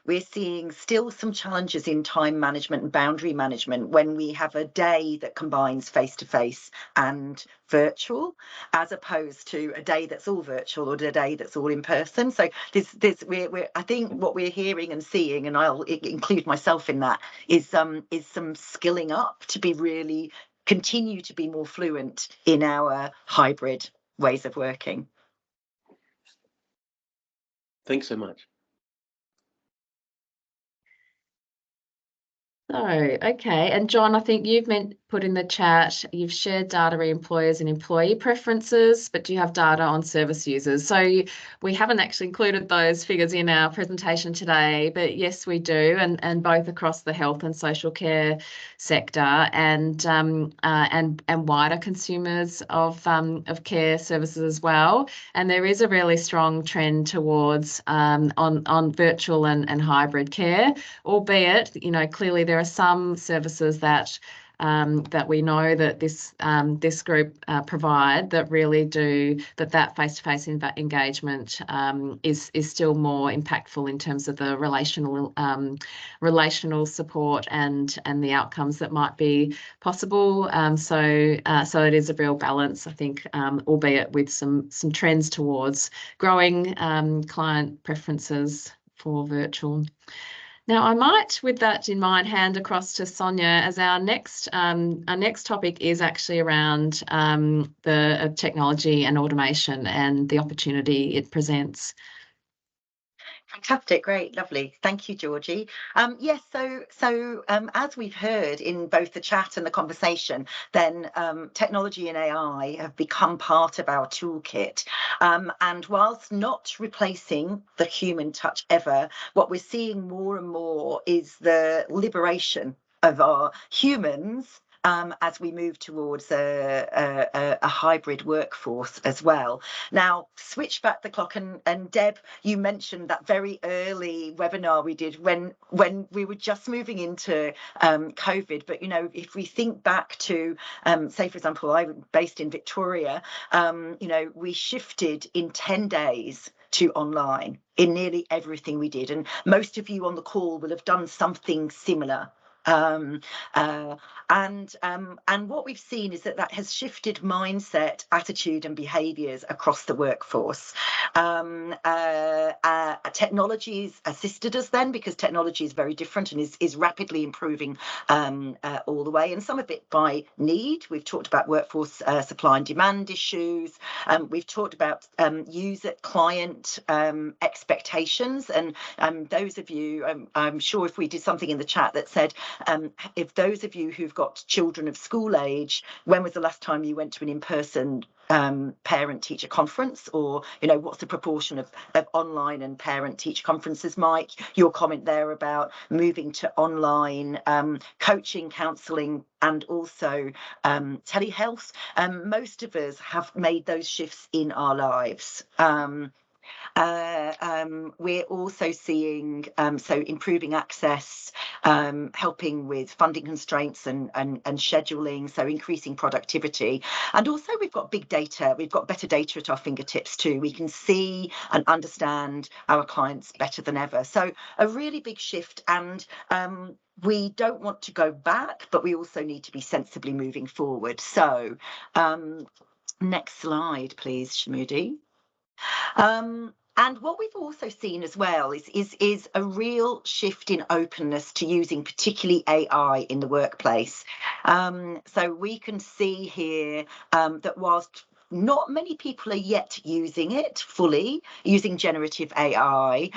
we're seeing still some challenges in time management and boundary management when we have a day that combines face-to-face and virtual, as opposed to a day that's all virtual or a day that's all in person. So I think what we're hearing and seeing, and I'll include myself in that, is some skilling up to be really continue to be more fluent in our hybrid ways of working. Thanks so much. So, okay. And John, I think you've put in the chat, you've shared data on employers and employee preferences, but do you have data on service users? So we haven't actually included those figures in our presentation today, but yes, we do, and both across the health and social care sector and wider consumers of care services as well. And there is a really strong trend towards on virtual and hybrid care, albeit, you know, clearly there are some services that that we know that this group provide, that really do that face-to-face engagement is still more impactful in terms of the relational support and the outcomes that might be possible. So it is a real balance, I think, albeit with some trends towards growing client preferences for virtual. Now, I might, with that in mind, hand across to Sonia, as our next topic is actually around the technology and automation and the opportunity it presents. Fantastic, great, lovely. Thank you, Georgie. Yes, so as we've heard in both the chat and the conversation, then technology and AI have become part of our toolkit. And whilst not replacing the human touch ever, what we're seeing more and more is the liberation of our humans as we move towards a hybrid workforce as well. Now, switch back the clock, and Deb, you mentioned that very early webinar we did when we were just moving into COVID. But, you know, if we think back to, say, for example, I'm based in Victoria, you know, we shifted in 10 days to online in nearly everything we did. And most of you on the call will have done something similar. And what we've seen is that has shifted mindset, attitude and behaviours across the workforce. Technology's assisted us then, because technology is very different and is rapidly improving all the way, and some of it by need. We've talked about workforce supply and demand issues. We've talked about user client expectations, and those of you, I'm sure if we did something in the chat that said, if those of you who've got children of school age, when was the last time you went to an in-person parent-teacher conference? Or, you know, what's the proportion of online and parent-teacher conferences? Mike, your comment there about moving to online coaching, counselling, and also telehealth. Most of us have made those shifts in our lives. We're also seeing improving access, helping with funding constraints and scheduling, so increasing productivity. And also we've got big data, we've got better data at our fingertips too. We can see and understand our clients better than ever. So a really big shift, and we don't want to go back, but we also need to be sensibly moving forward. So next slide, please, Shmudi. And what we've also seen as well is a real shift in openness to using particularly AI in the workplace. So we can see here that whilst not many people are yet using it fully, using generative AI,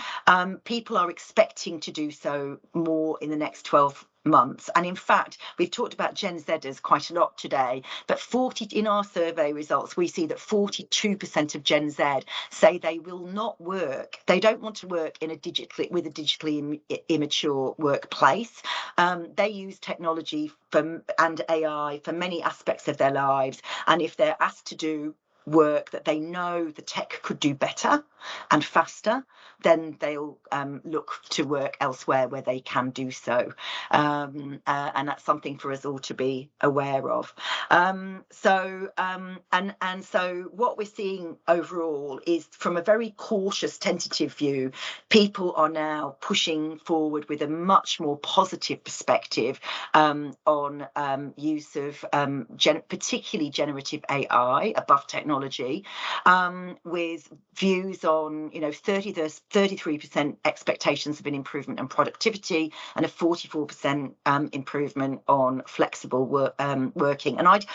people are expecting to do so more in the next 12 months. And in fact, we've talked about Gen Zers quite a lot today, but in our survey results, we see that 42% of Gen Z say they will not work. They don't want to work with a digitally immature workplace. They use technology and AI for many aspects of their lives. And if they're asked to do work that they know the tech could do better and faster, then they'll look to work elsewhere where they can do so. And that's something for us all to be aware of. So what we're seeing overall is, from a very cautious, tentative view, people are now pushing forward with a much more positive perspective on use of particularly generative AI above technology, with views on, you know, 33% expectations of an improvement in productivity and a 44% improvement on flexible working. And I'd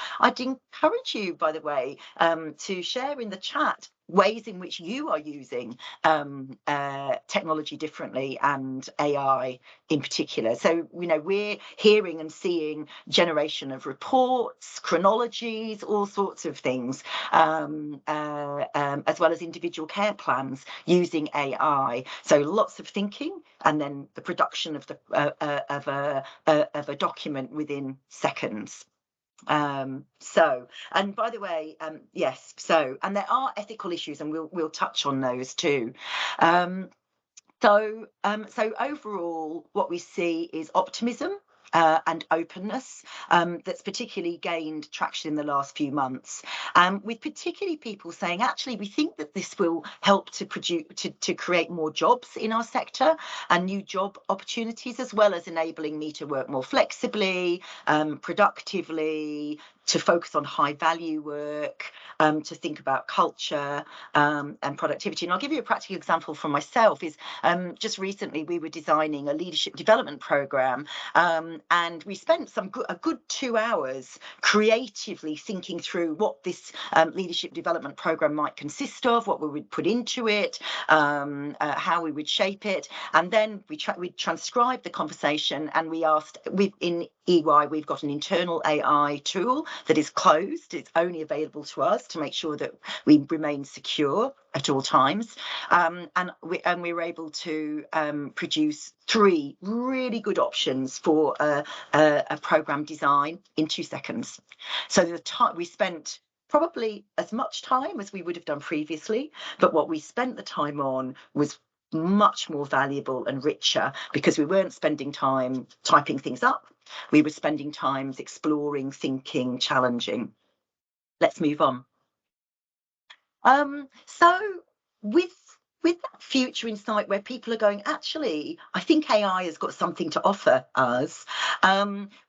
encourage you, by the way, to share in the chat ways in which you are using technology differently, and AI in particular. So, you know, we're hearing and seeing generation of reports, chronologies, all sorts of things, as well as individual care plans using AI. So lots of thinking, and then the production of a document within seconds. And by the way, yes, and there are ethical issues, and we'll touch on those too. So overall, what we see is optimism and openness that's particularly gained traction in the last few months, with particularly people saying, actually, we think that this will help to produce to create more jobs in our sector and new job opportunities, as well as enabling me to work more flexibly, productively, to focus on high value work, to think about culture and productivity. And I'll give you a practical example from myself. Is just recently we were designing a leadership development program, and we spent a good 2 hours creatively thinking through what this leadership development program might consist of, what we would put into it, how we would shape it, and then we transcribed the conversation, and we asked, in EY we've got an internal AI tool that is closed. It's only available to us to make sure that we remain secure at all times, and we were able to produce 3 really good options for a program design in 2 seconds. So the time we spent, probably as much time as we would have done previously, but what we spent the time on was much more valuable and richer, because we weren't spending time typing things up. We were spending time exploring, thinking, challenging. Let's move on. So with that future insight where people are going, actually, I think AI has got something to offer us,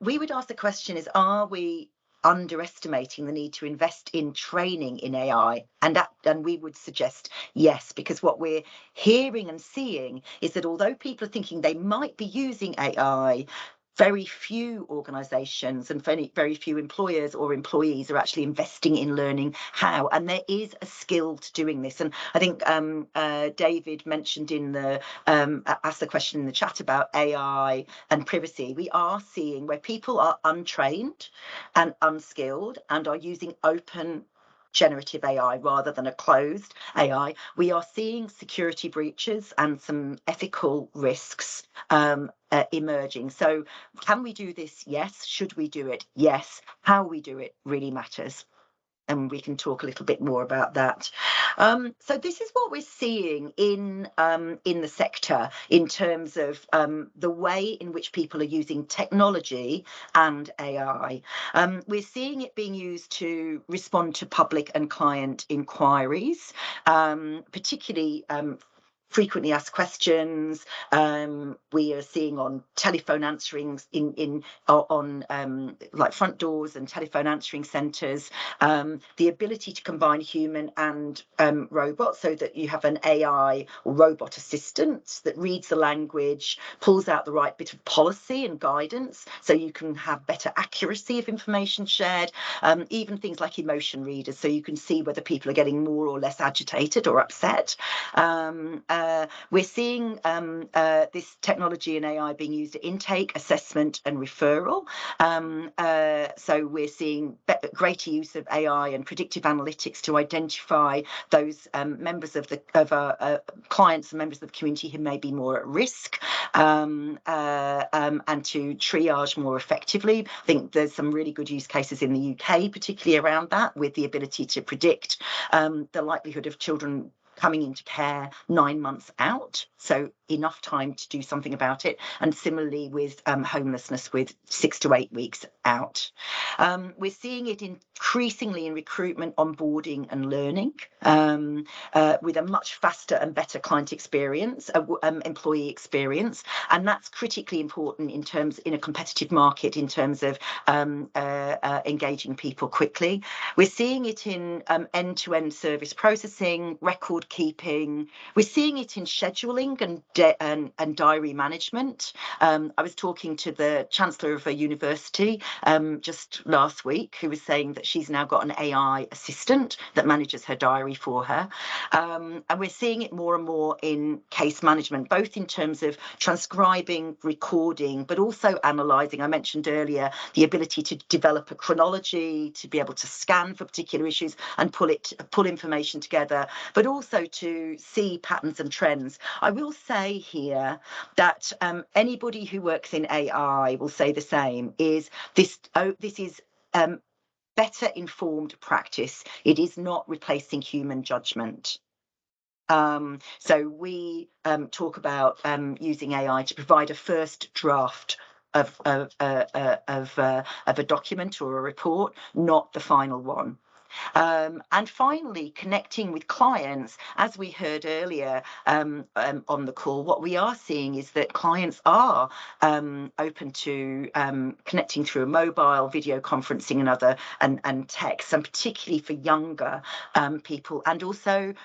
we would ask the question is, are we underestimating the need to invest in training in AI? And we would suggest yes, because what we're hearing and seeing is that although people are thinking they might be using AI, very few organisations and very few employers or employees are actually investing in learning how, and there is a skill to doing this. And I think David mentioned in the asked the question in the chat about AI and privacy. We are seeing where people are untrained and unskilled and are using open generative AI rather than a closed AI, we are seeing security breaches and some ethical risks emerging. So can we do this? Yes. Should we do it? Yes. How we do it really matters. And we can talk a little bit more about that. So this is what we're seeing in the sector in terms of the way in which people are using technology and AI. We're seeing it being used to respond to public and client inquiries, particularly frequently asked questions. We are seeing on telephone answerings on like front doors and telephone answering centres, the ability to combine human and robots, so that you have an AI or robot assistant that reads the language, pulls out the right bit of policy and guidance, so you can have better accuracy of information shared, even things like emotion readers, so you can see whether people are getting more or less agitated or upset. We're seeing this technology and AI being used at intake, assessment and referral. So we're seeing greater use of AI and predictive analytics to identify those members of our clients and members of the community who may be more at risk, and to triage more effectively. I think there's some really good use cases in the UK, particularly around that, with the ability to predict the likelihood of children coming into care 9 months out, so enough time to do something about it. And similarly with homelessness, with 6 to 8 weeks out. We're seeing it increasingly in recruitment, onboarding and learning, with a much faster and better client experience, employee experience, and that's critically important in a competitive market in terms of engaging people quickly. We're seeing it in end-to-end service processing, record keeping. We're seeing it in scheduling and diary management. I was talking to the Chancellor of a university just last week, who was saying that she's now got an AI assistant that manages her diary for her. And we're seeing it more and more in case management, both in terms of transcribing, recording, but also analysing. I mentioned earlier the ability to develop a chronology, to be able to scan for particular issues and pull information together, but also to see patterns and trends. I will say here that anybody who works in AI will say the same, is this is better informed practice. It is not replacing human judgment. So we talk about using AI to provide a first draft of a document or a report, not the final one. And finally, connecting with clients, as we heard earlier on the call, what we are seeing is that clients are open to connecting through a mobile, video conferencing and text, and particularly for younger people, and also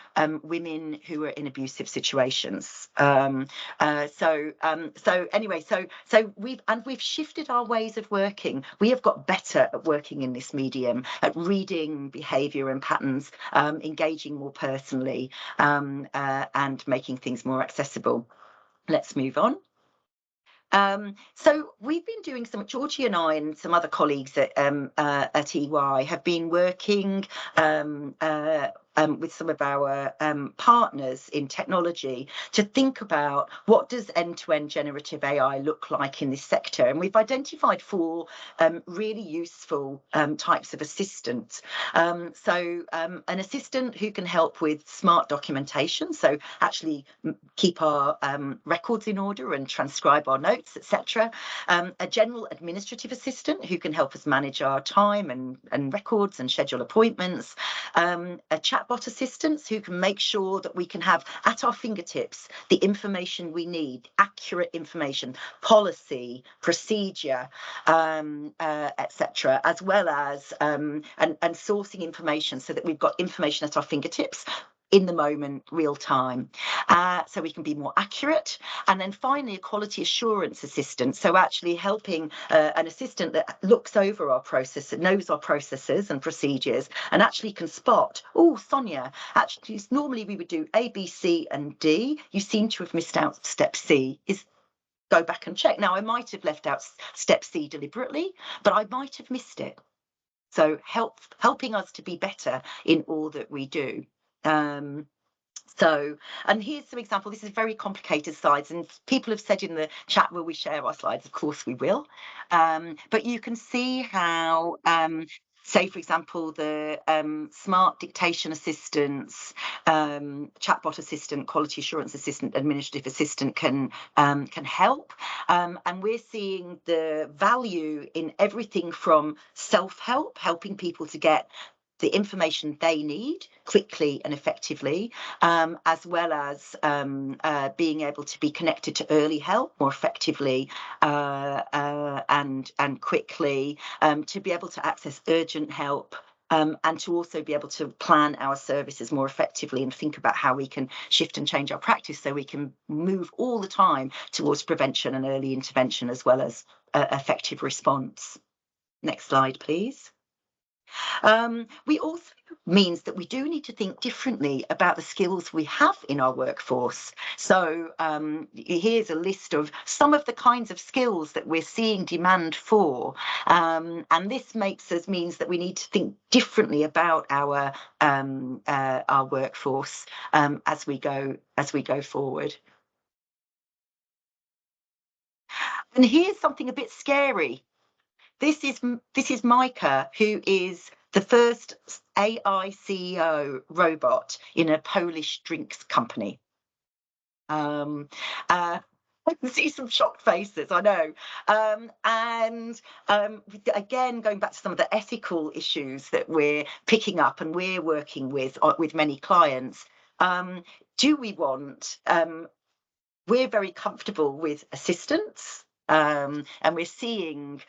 women who are in abusive situations. So we've shifted our ways of working. We have got better at working in this medium, at reading behaviour and patterns, engaging more personally, and making things more accessible. Let's move on. So we've been doing Georgie and I and some other colleagues at EY have been working with some of our partners in technology to think about what does end-to-end generative AI look like in this sector. And we've identified 4 really useful types of assistants. So an assistant who can help with smart documentation, so actually keep our records in order and transcribe our notes, etc. A general administrative assistant who can help us manage our time and records and schedule appointments. A chatbot assistants who can make sure that we can have at our fingertips the information we need, accurate information, policy, procedure, etc., as well as and sourcing information so that we've got information at our fingertips in the moment, real time, so we can be more accurate. And then finally, a quality assurance assistant, so actually helping an assistant that looks over our process, that knows our processes and procedures, and actually can spot, oh, Sonia, actually normally we would do A, B, C and D. You seem to have missed out step C. Go back and check. Now, I might have left out step C deliberately, but I might have missed it. So helping us to be better in all that we do. And here's some example. This is very complicated slides, and people have said in the chat, will we share our slides? Of course we will. But you can see how, say, for example, the smart dictation assistants, chatbot assistant, quality assurance assistant, administrative assistant can help. And we're seeing the value in everything from self-help, helping people to get the information they need quickly and effectively, as well as being able to be connected to early help more effectively and quickly, to be able to access urgent help, and to also be able to plan our services more effectively and think about how we can shift and change our practice so we can move all the time towards prevention and early intervention as well as effective response. Next slide, please. We also means that we do need to think differently about the skills we have in our workforce. So here's a list of some of the kinds of skills that we're seeing demand for, and this means that we need to think differently about our workforce as we go forward. And here's something a bit scary. This is Micah, who is the first AI CEO robot in a Polish drinks company. I can see some shocked faces, I know. Again, going back to some of the ethical issues that we're picking up and we're working with many clients, do we want, we're very comfortable with assistants. And we're seeing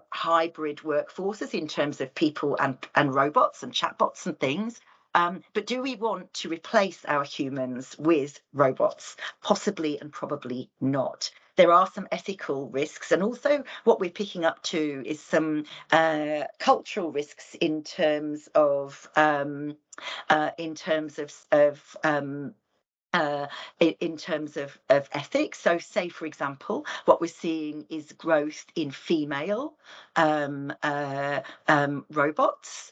hybrid workforces in terms of people and robots and chatbots and things. But do we want to replace our humans with robots? Possibly and probably not. There are some ethical risks, and also what we're picking up too is some cultural risks in terms of ethics. So say, for example, what we're seeing is growth in female robots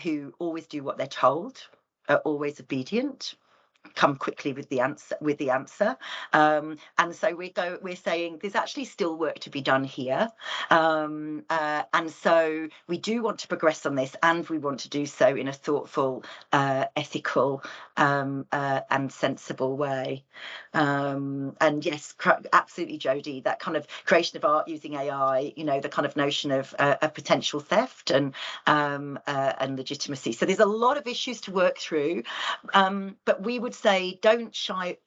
who always do what they're told, are always obedient, come quickly with the answer. And so we're saying there's actually still work to be done here, and so we do want to progress on this, and we want to do so in a thoughtful, ethical, and sensible way. And yes, absolutely, Jodie, that kind of creation of art using AI, you know, the kind of notion of a potential theft and legitimacy. So there's a lot of issues to work through, but we would say don't shy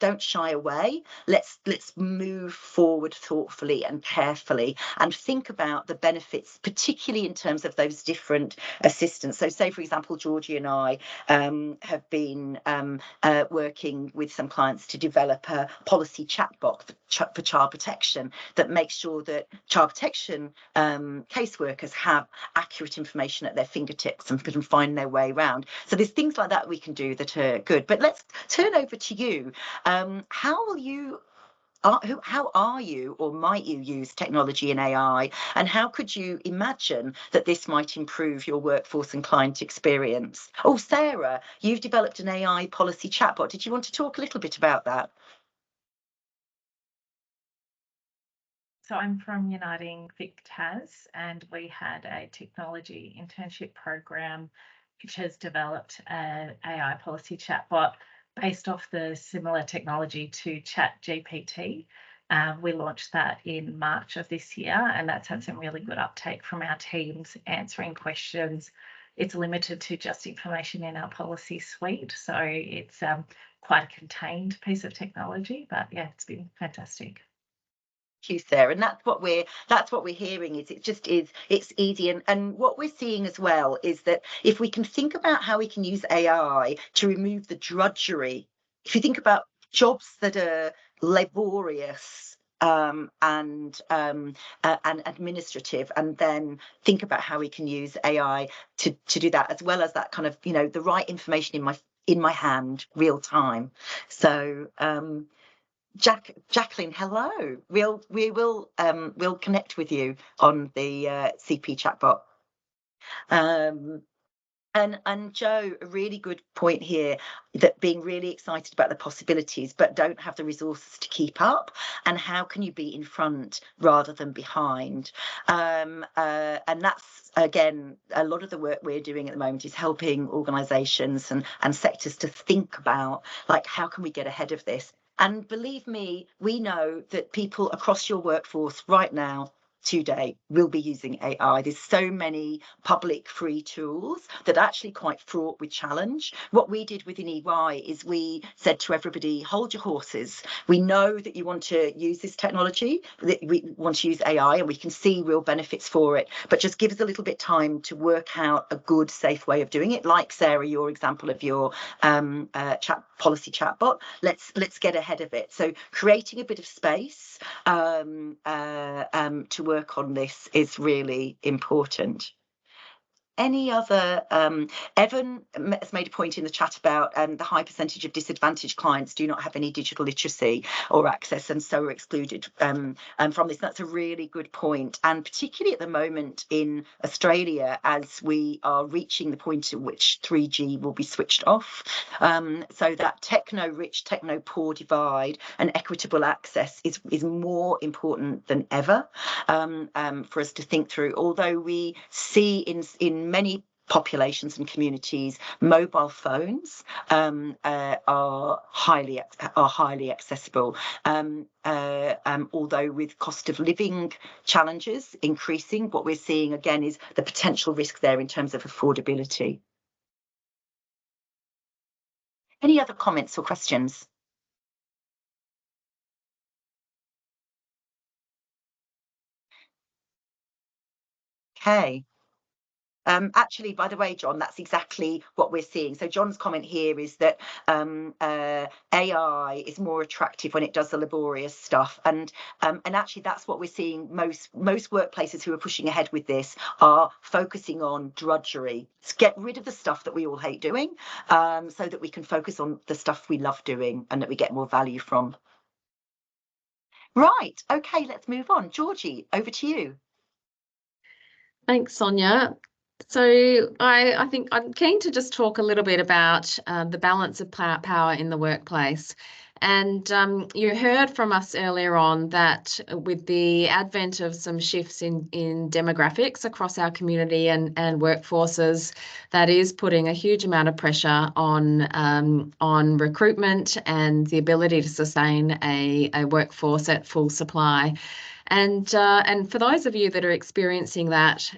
away. Let's move forward thoughtfully and carefully, and think about the benefits, particularly in terms of those different assistants. So say, for example, Georgie and I have been working with some clients to develop a policy chatbot for child protection that makes sure that child protection caseworkers have accurate information at their fingertips and can find their way around. So there's things like that we can do that are good. But let's turn over to you. How are you, or might you use technology and AI, and how could you imagine that this might improve your workforce and client experience? Oh, Sarah, you've developed an AI policy chatbot. Did you want to talk a little bit about that? So I'm from Uniting Vic Tas, and we had a technology internship program which has developed an AI policy chatbot based off the similar technology to ChatGPT. We launched that in March of this year, and that's had some really good uptake from our teams answering questions. It's limited to just information in our policy suite, so it's quite a contained piece of technology, but yeah, it's been fantastic. You, Sarah, and that's what we're hearing. Is it's easy, and what we're seeing as well is that if we can think about how we can use AI to remove the drudgery, if you think about jobs that are laborious and administrative, and then think about how we can use AI to do that, as well as that kind of, you know, the right information in my hand, real time. So Jacqueline, hello. We'll connect with you on the CP chatbot. And Joe, a really good point here, that being really excited about the possibilities, but don't have the resources to keep up. And how can you be in front rather than behind? And that's, again, a lot of the work we're doing at the moment is helping organisations and sectors to think about, like, how can we get ahead of this? And believe me, we know that people across your workforce right now, today, will be using AI. There's so many public free tools that are actually quite fraught with challenge. What we did within EY is we said to everybody, hold your horses. We know that you want to use this technology, that we want to use AI, and we can see real benefits for it, but just give us a little bit of time to work out a good, safe way of doing it. Like, Sarah, your example of your policy chatbot, let's get ahead of it. So creating a bit of space to work on this is really important. Any other, Evan has made a point in the chat about the high percentage of disadvantaged clients do not have any digital literacy or access, and so are excluded from this. That's a really good point, and particularly at the moment in Australia, as we are reaching the point at which 3G will be switched off, so that techno-rich, techno-poor divide and equitable access is more important than ever for us to think through. Although we see in many populations and communities, mobile phones are highly accessible. Although with cost of living challenges increasing, what we're seeing again is the potential risk there in terms of affordability. Any other comments or questions? Okay. Actually, by the way, John, that's exactly what we're seeing. So John's comment here is that AI is more attractive when it does the laborious stuff, and actually that's what we're seeing. Most workplaces who are pushing ahead with this are focusing on drudgery. Let's get rid of the stuff that we all hate doing, so that we can focus on the stuff we love doing and that we get more value from. Right. Okay, let's move on. Georgie, over to you. Thanks, Sonia. So I think I'm keen to just talk a little bit about the balance of power in the workplace. And you heard from us earlier on that with the advent of some shifts in demographics across our community and workforces, that is putting a huge amount of pressure on recruitment and the ability to sustain a workforce at full supply. And for those of you that are experiencing that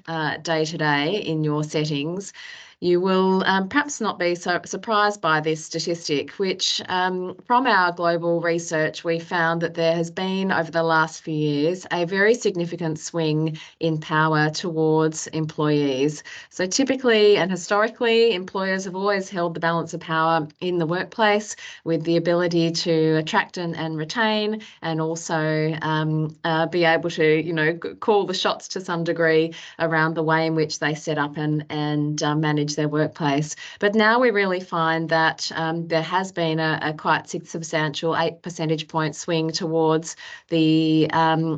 day to day in your settings, you will perhaps not be so surprised by this statistic, which from our global research, we found that there has been over the last few years a very significant swing in power towards employees. So typically and historically, employers have always held the balance of power in the workplace with the ability to attract and retain, and also be able to, call the shots to some degree around the way in which they set up and manage their workplace. But now we really find that there has been a quite substantial 8 percentage point swing towards the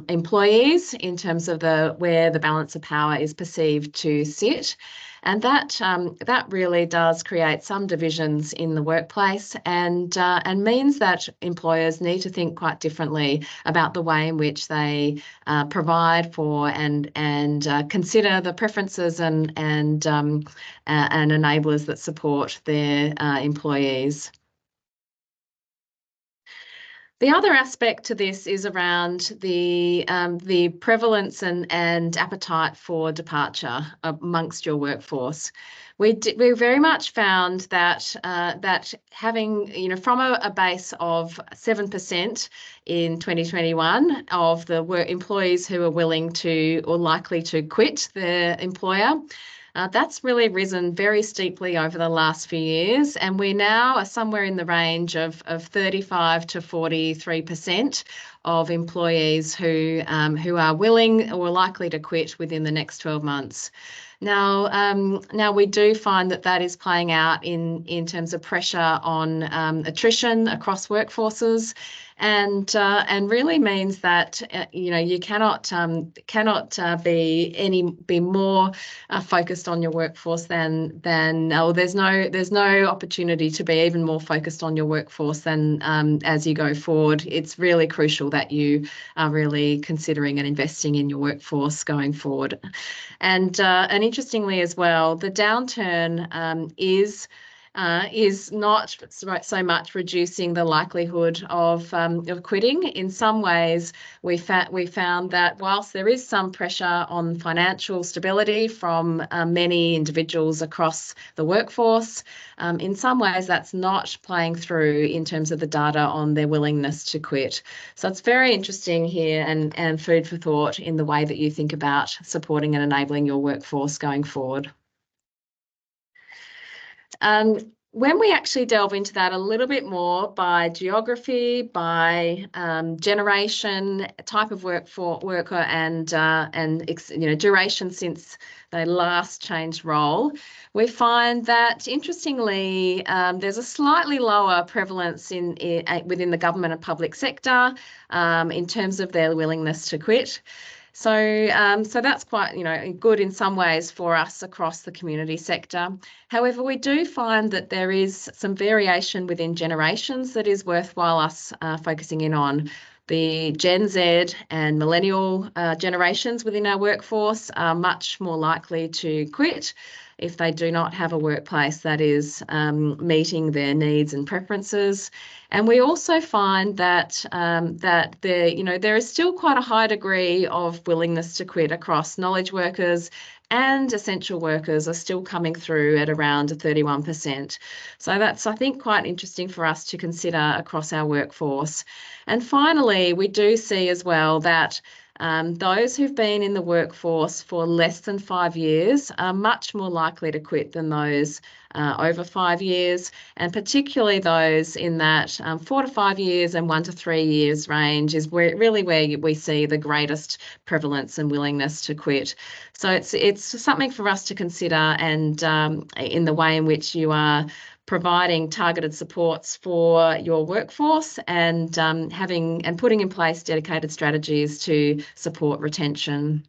employees in terms of where the balance of power is perceived to sit. And that really does create some divisions in the workplace, and means that employers need to think quite differently about the way in which they provide for and consider the preferences and enablers that support their employees. The other aspect to this is around the prevalence and appetite for departure amongst your workforce. We very much found that that having, from a base of 7% in 2021 of the employees who are willing to or likely to quit their employer, that's really risen very steeply over the last few years, and we now are somewhere in the range of 35 to 43% of employees who are willing or likely to quit within the next 12 months. Now we do find that is playing out in terms of pressure on attrition across workforces, and really means that you cannot be more focused on your workforce than or there's no opportunity to be even more focused on your workforce than as you go forward. It's really crucial that you are really considering and investing in your workforce going forward. And interestingly as well, the downturn is not so much reducing the likelihood of quitting. In some ways, we found that whilst there is some pressure on financial stability from many individuals across the workforce, in some ways that's not playing through in terms of the data on their willingness to quit. So it's very interesting here and food for thought in the way that you think about supporting and enabling your workforce going forward. When we actually delve into that a little bit more by geography, by generation, type of worker, and duration since they last changed role, we find that interestingly there's a slightly lower prevalence within the government and public sector in terms of their willingness to quit. So that's quite, good in some ways for us across the community sector. However, we do find that there is some variation within generations that is worthwhile us focusing in on. The Gen Z and millennial generations within our workforce are much more likely to quit if they do not have a workplace that is meeting their needs and preferences. And we also find that there is still quite a high degree of willingness to quit across knowledge workers, and essential workers are still coming through at around 31%. So that's, I think, quite interesting for us to consider across our workforce. And finally, we do see as well that those who've been in the workforce for less than 5 years are much more likely to quit than those over 5 years, and particularly those in that 4 to 5 years and 1 to 3 years range is where we see the greatest prevalence and willingness to quit. So it's something for us to consider, and in the way in which you are providing targeted supports for your workforce, and putting in place dedicated strategies to support retention.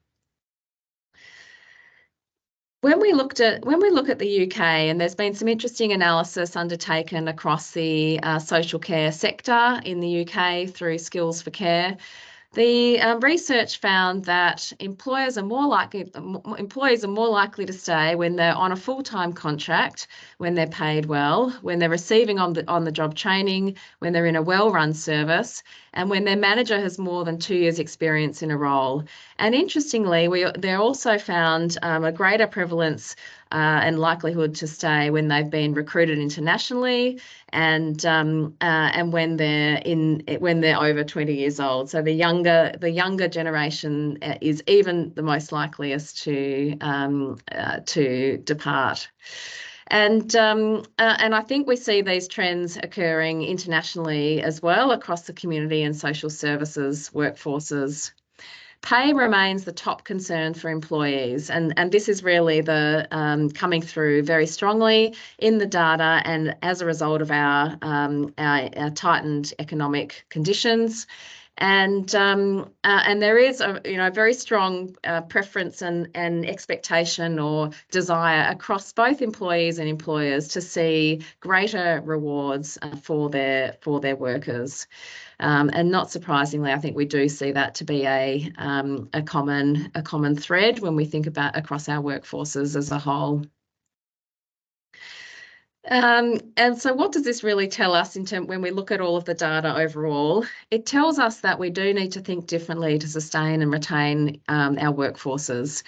When we look at the UK, and there's been some interesting analysis undertaken across the social care sector in the UK through Skills for Care, the research found that employees are more likely to stay when they're on a full-time contract, when they're paid well, when they're receiving on-the-job training, when they're in a well-run service, and when their manager has more than 2 years' experience in a role. And interestingly, they also found a greater prevalence and likelihood to stay when they've been recruited internationally, and when they're over 20 years old. So the younger generation is even the most likeliest to depart. And I think we see these trends occurring internationally as well across the community and social services workforces. Pay remains the top concern for employees, and this is really the coming through very strongly in the data, and as a result of our tightened economic conditions. And there is a very strong preference and expectation or desire across both employees and employers to see greater rewards for their workers. And not surprisingly, I think we do see that to be a common thread when we think about across our workforces as a whole. And so what does this really tell us when we look at all of the data overall? It tells us that we do need to think differently to sustain and retain our workforces.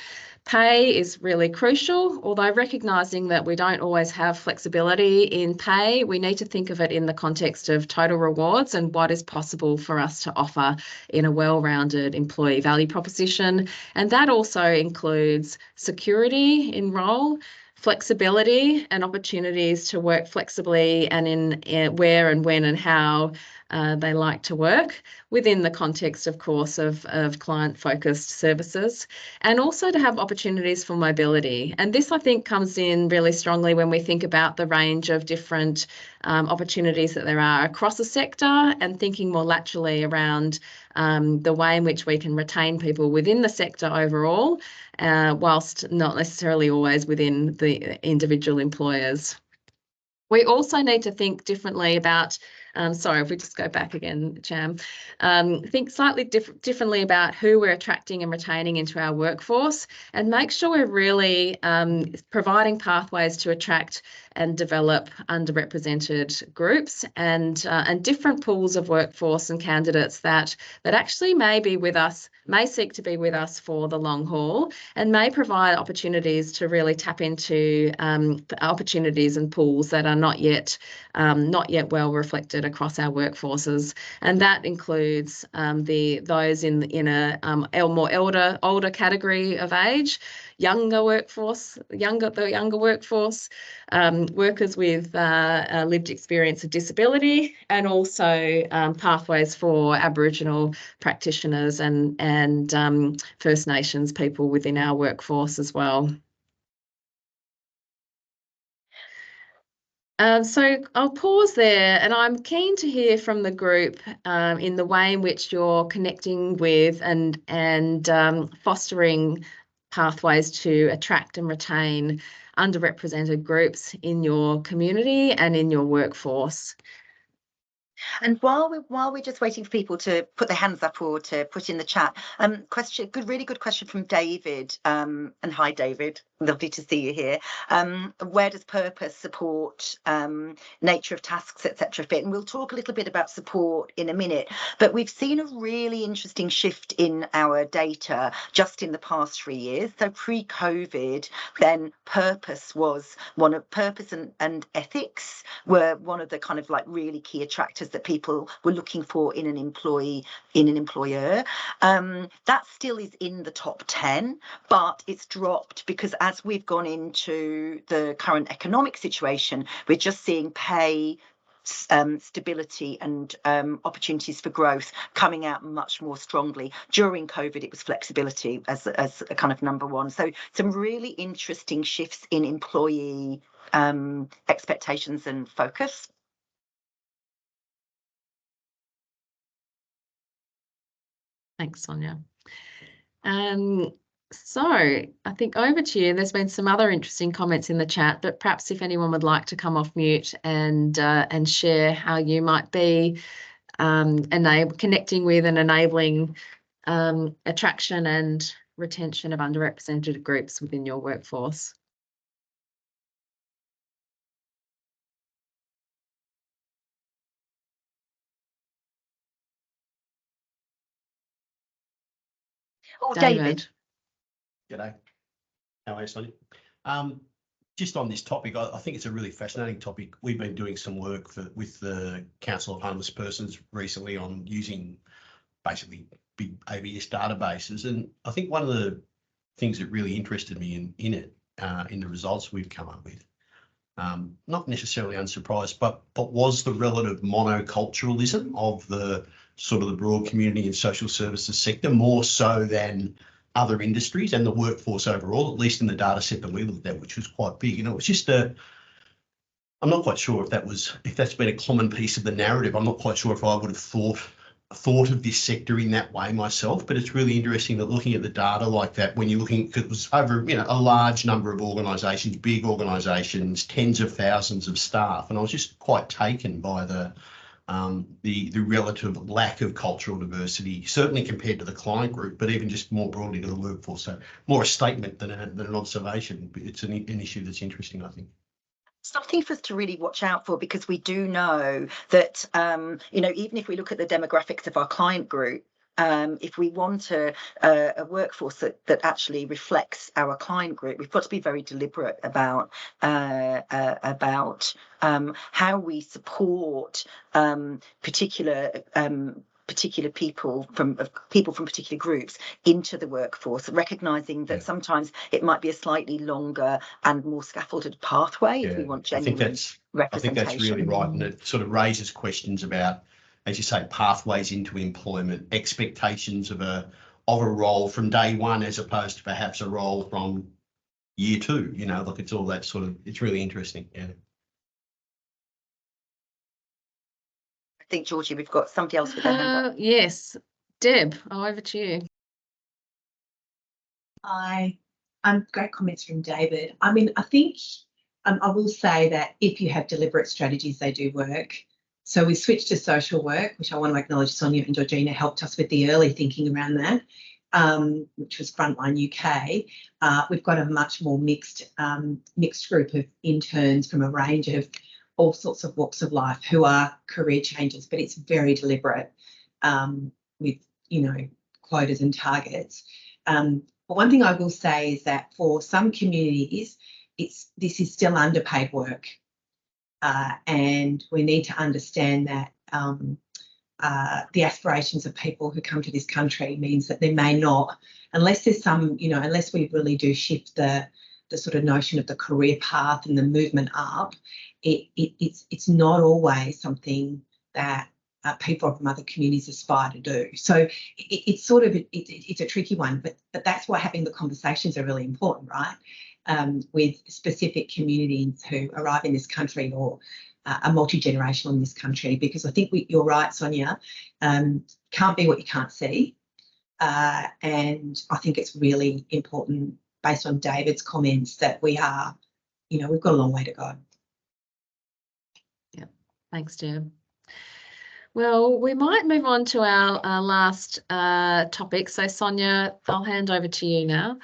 Pay is really crucial, although recognising that we don't always have flexibility in pay, we need to think of it in the context of total rewards and what is possible for us to offer in a well-rounded employee value proposition. And that also includes security in role, flexibility and opportunities to work flexibly and in where and when and how they like to work within the context, of course, of client-focused services, and also to have opportunities for mobility. And this, I think, comes in really strongly when we think about the range of different opportunities that there are across a sector, and thinking more laterally around the way in which we can retain people within the sector overall, whilst not necessarily always within the individual employers. We also need to think differently about, sorry, if we just go back again, Cham, think slightly differently about who we're attracting and retaining into our workforce, and make sure we're really providing pathways to attract and develop underrepresented groups and different pools of workforce and candidates that actually may seek to be with us for the long haul, and may provide opportunities to really tap into opportunities and pools that are not yet well reflected across our workforces. And that includes those in a more older category of age, younger workforce, workers with lived experience of disability, and also pathways for Aboriginal practitioners and First Nations people within our workforce as well. So I'll pause there, and I'm keen to hear from the group in the way in which you're connecting with and fostering pathways to attract and retain underrepresented groups in your community and in your workforce. And while we're just waiting for people to put their hands up or to put in the chat, really good question from David. And hi, David, lovely to see you here. Where does purpose, support, nature of tasks, etc. fit? And we'll talk a little bit about support in a minute. But we've seen a really interesting shift in our data just in the past 3 years. So pre-COVID, then purpose and ethics were one of the kind of like really key attractors that people were looking for in an employee, in an employer. That still is in the top 10, but it's dropped because as we've gone into the current economic situation, we're just seeing pay, stability and opportunities for growth coming out much more strongly. During COVID, it was flexibility as a kind of number one. So some really interesting shifts in employee expectations and focus. Thanks, Sonia. So I think over to you. There's been some other interesting comments in the chat, but perhaps if anyone would like to come off mute and share how you might be connecting with and enabling attraction and retention of underrepresented groups within your workforce. Oh, David. G'day. How are you, Sonia? Just on this topic, I think it's a really fascinating topic. We've been doing some work with the Council of Homeless Persons recently on using basically big ABS databases, and I think one of the things that really interested me in the results we've come up with, not necessarily unsurprised, but was the relative monoculturalism of the sort of the broad community and social services sector, more so than other industries and the workforce overall, at least in the data set that we looked at, which was quite big. And it was just I'm not quite sure if that's been a common piece of the narrative. I'm not quite sure if I would have thought of this sector in that way myself, but it's really interesting that looking at the data like that, when you're looking, because it was over, a large number of organisations, big organisations, tens of thousands of staff, and I was just quite taken by the relative lack of cultural diversity, certainly compared to the client group, but even just more broadly to the workforce. So more a statement than an observation. But it's an issue that's interesting, I think. Something for us to really watch out for, because we do know that, even if we look at the demographics of our client group, if we want a workforce that actually reflects our client group, we've got to be very deliberate about how we support particular people from particular groups into the workforce, recognizing that sometimes it might be a slightly longer and more scaffolded pathway if we want genuine representation. I think that's really right, and it sort of raises questions about, as you say, pathways into employment, expectations of a role from day one as opposed to perhaps a role from year two. Like it's all that sort of. It's really interesting. Yeah. I think, Georgie, we've got somebody else with their hand up. Yes, Deb, over to you. Great comments from David. I mean, I think I will say that if you have deliberate strategies, they do work. So we switched to social work, which I want to acknowledge Sonia and Georgina helped us with the early thinking around that, which was Frontline UK. We've got a much more mixed group of interns from a range of all sorts of walks of life who are career changers, but it's very deliberate with, quotas and targets. But one thing I will say is that for some communities, this is still underpaid work. And we need to understand that the aspirations of people who come to this country means that there may not, unless there's some, unless we really do shift the sort of notion of the career path and the movement up, it's not always something that people from other communities aspire to do. So it's sort of it's a tricky one, but that's why having the conversations are really important, right? With specific communities who arrive in this country or are multi-generational in this country, because I think you're right, Sonia, can't be what you can't see. And I think it's really important, based on David's comments, that we are, we've got a long way to go. Yeah, thanks, Deb. Well, we might move on to our last topic. So, Sonia, I'll hand over to you now.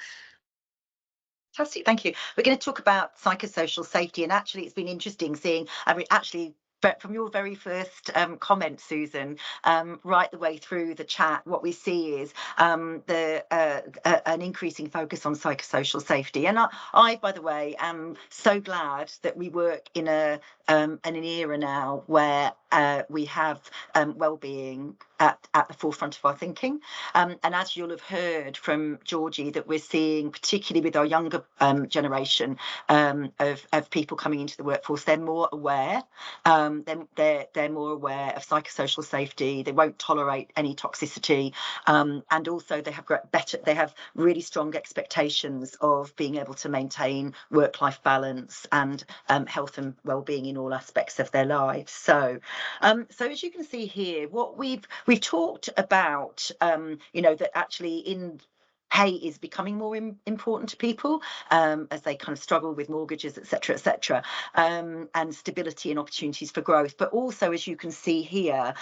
Fantastic, thank you. We're going to talk about psychosocial safety, and actually it's been interesting seeing, but from your very first comment, Susan, right the way through the chat, what we see is an increasing focus on psychosocial safety. And I, by the way, am so glad that we work in an era now where we have well-being at the forefront of our thinking. And as you'll have heard from Georgie, that we're seeing, particularly with our younger generation of people coming into the workforce, they're more aware. They're more aware of psychosocial safety. They won't tolerate any toxicity, and also they have really strong expectations of being able to maintain work-life balance and health and well-being in all aspects of their lives. So as you can see here, what we've talked about, that actually in pay is becoming more important to people as they kind of struggle with mortgages, etc., and stability and opportunities for growth. But also, as you can see here,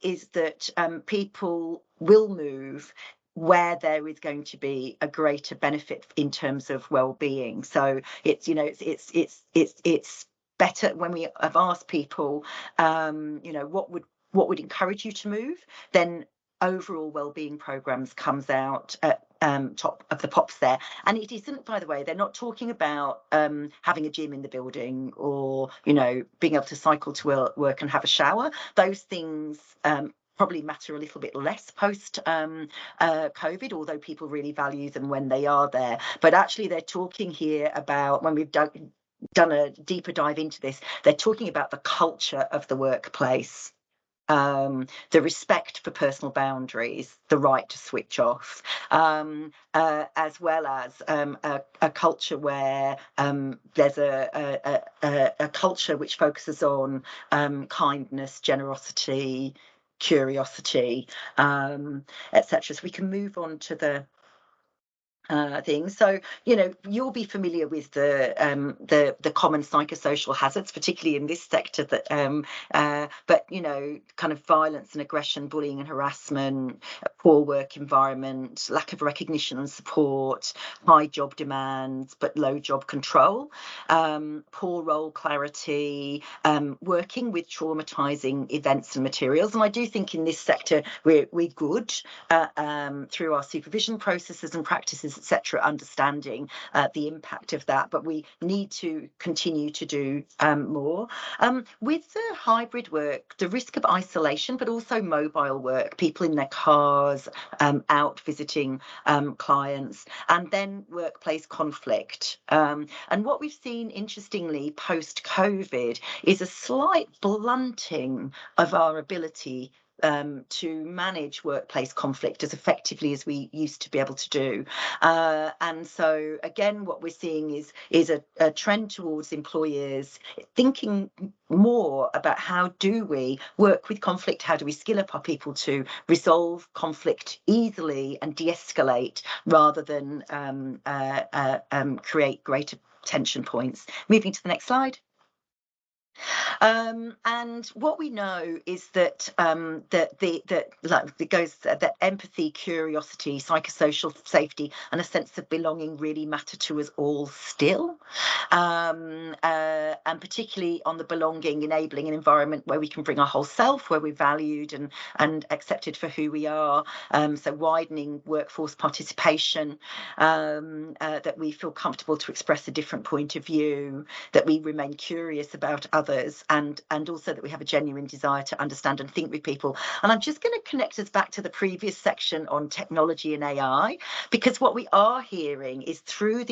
is that people will move where there is going to be a greater benefit in terms of well-being. So it's, you know, it's better when we have asked people, you know, what would encourage you to move, then overall well-being programs comes out at top of the pops there. And it isn't, by the way, they're not talking about having a gym in the building, or, you know, being able to cycle to work and have a shower. Those things probably matter a little bit less post COVID, although people really value them when they are there. But actually they're talking here about, when we've done a deeper dive into this, they're talking about the culture of the workplace. The respect for personal boundaries, the right to switch off, as well as a culture where there's a culture which focuses on kindness, generosity, curiosity, etc. So we can move on to the things. So, you know, you'll be familiar with the common psychosocial hazards, particularly in this sector, that but, you know, kind of violence and aggression, bullying and harassment, poor work environment, lack of recognition and support, high job demands but low job control, poor role clarity, working with traumatizing events and materials. And I do think in this sector we're good through our supervision processes and practices, etc., understanding the impact of that, but we need to continue to do more. With the hybrid work, the risk of isolation, but also mobile work, people in their cars, out visiting clients, and then workplace conflict. And what we've seen, interestingly, post-COVID is a slight blunting of our ability to manage workplace conflict as effectively as we used to be able to do. And so again, what we're seeing is a trend towards employers thinking more about how do we work with conflict, how do we skill up our people to resolve conflict easily and de-escalate, rather than create greater tension points. Moving to the next slide. And what we know is that that empathy, curiosity, psychosocial safety, and a sense of belonging really matter to us all still, and particularly on the belonging, enabling an environment where we can bring our whole self, where we're valued and accepted for who we are. So widening workforce participation, that we feel comfortable to express a different point of view, that we remain curious about others, and also that we have a genuine desire to understand and think with people. And I'm just going to connect us back to the previous section on technology and AI, because what we are hearing is through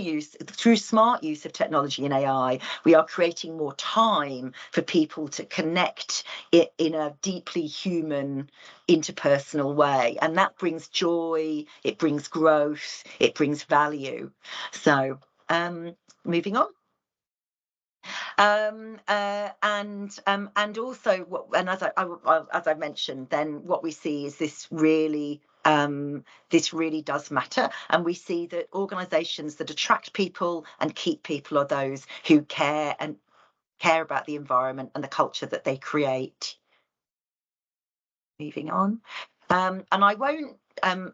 smart use of technology and AI, we are creating more time for people to connect in a deeply human, interpersonal way, and that brings joy, it brings growth, it brings value. So moving on. And also, as I mentioned, then what we see is this really does matter, and we see that organisations that attract people and keep people are those who care about the environment and the culture that they create. Moving on, and I won't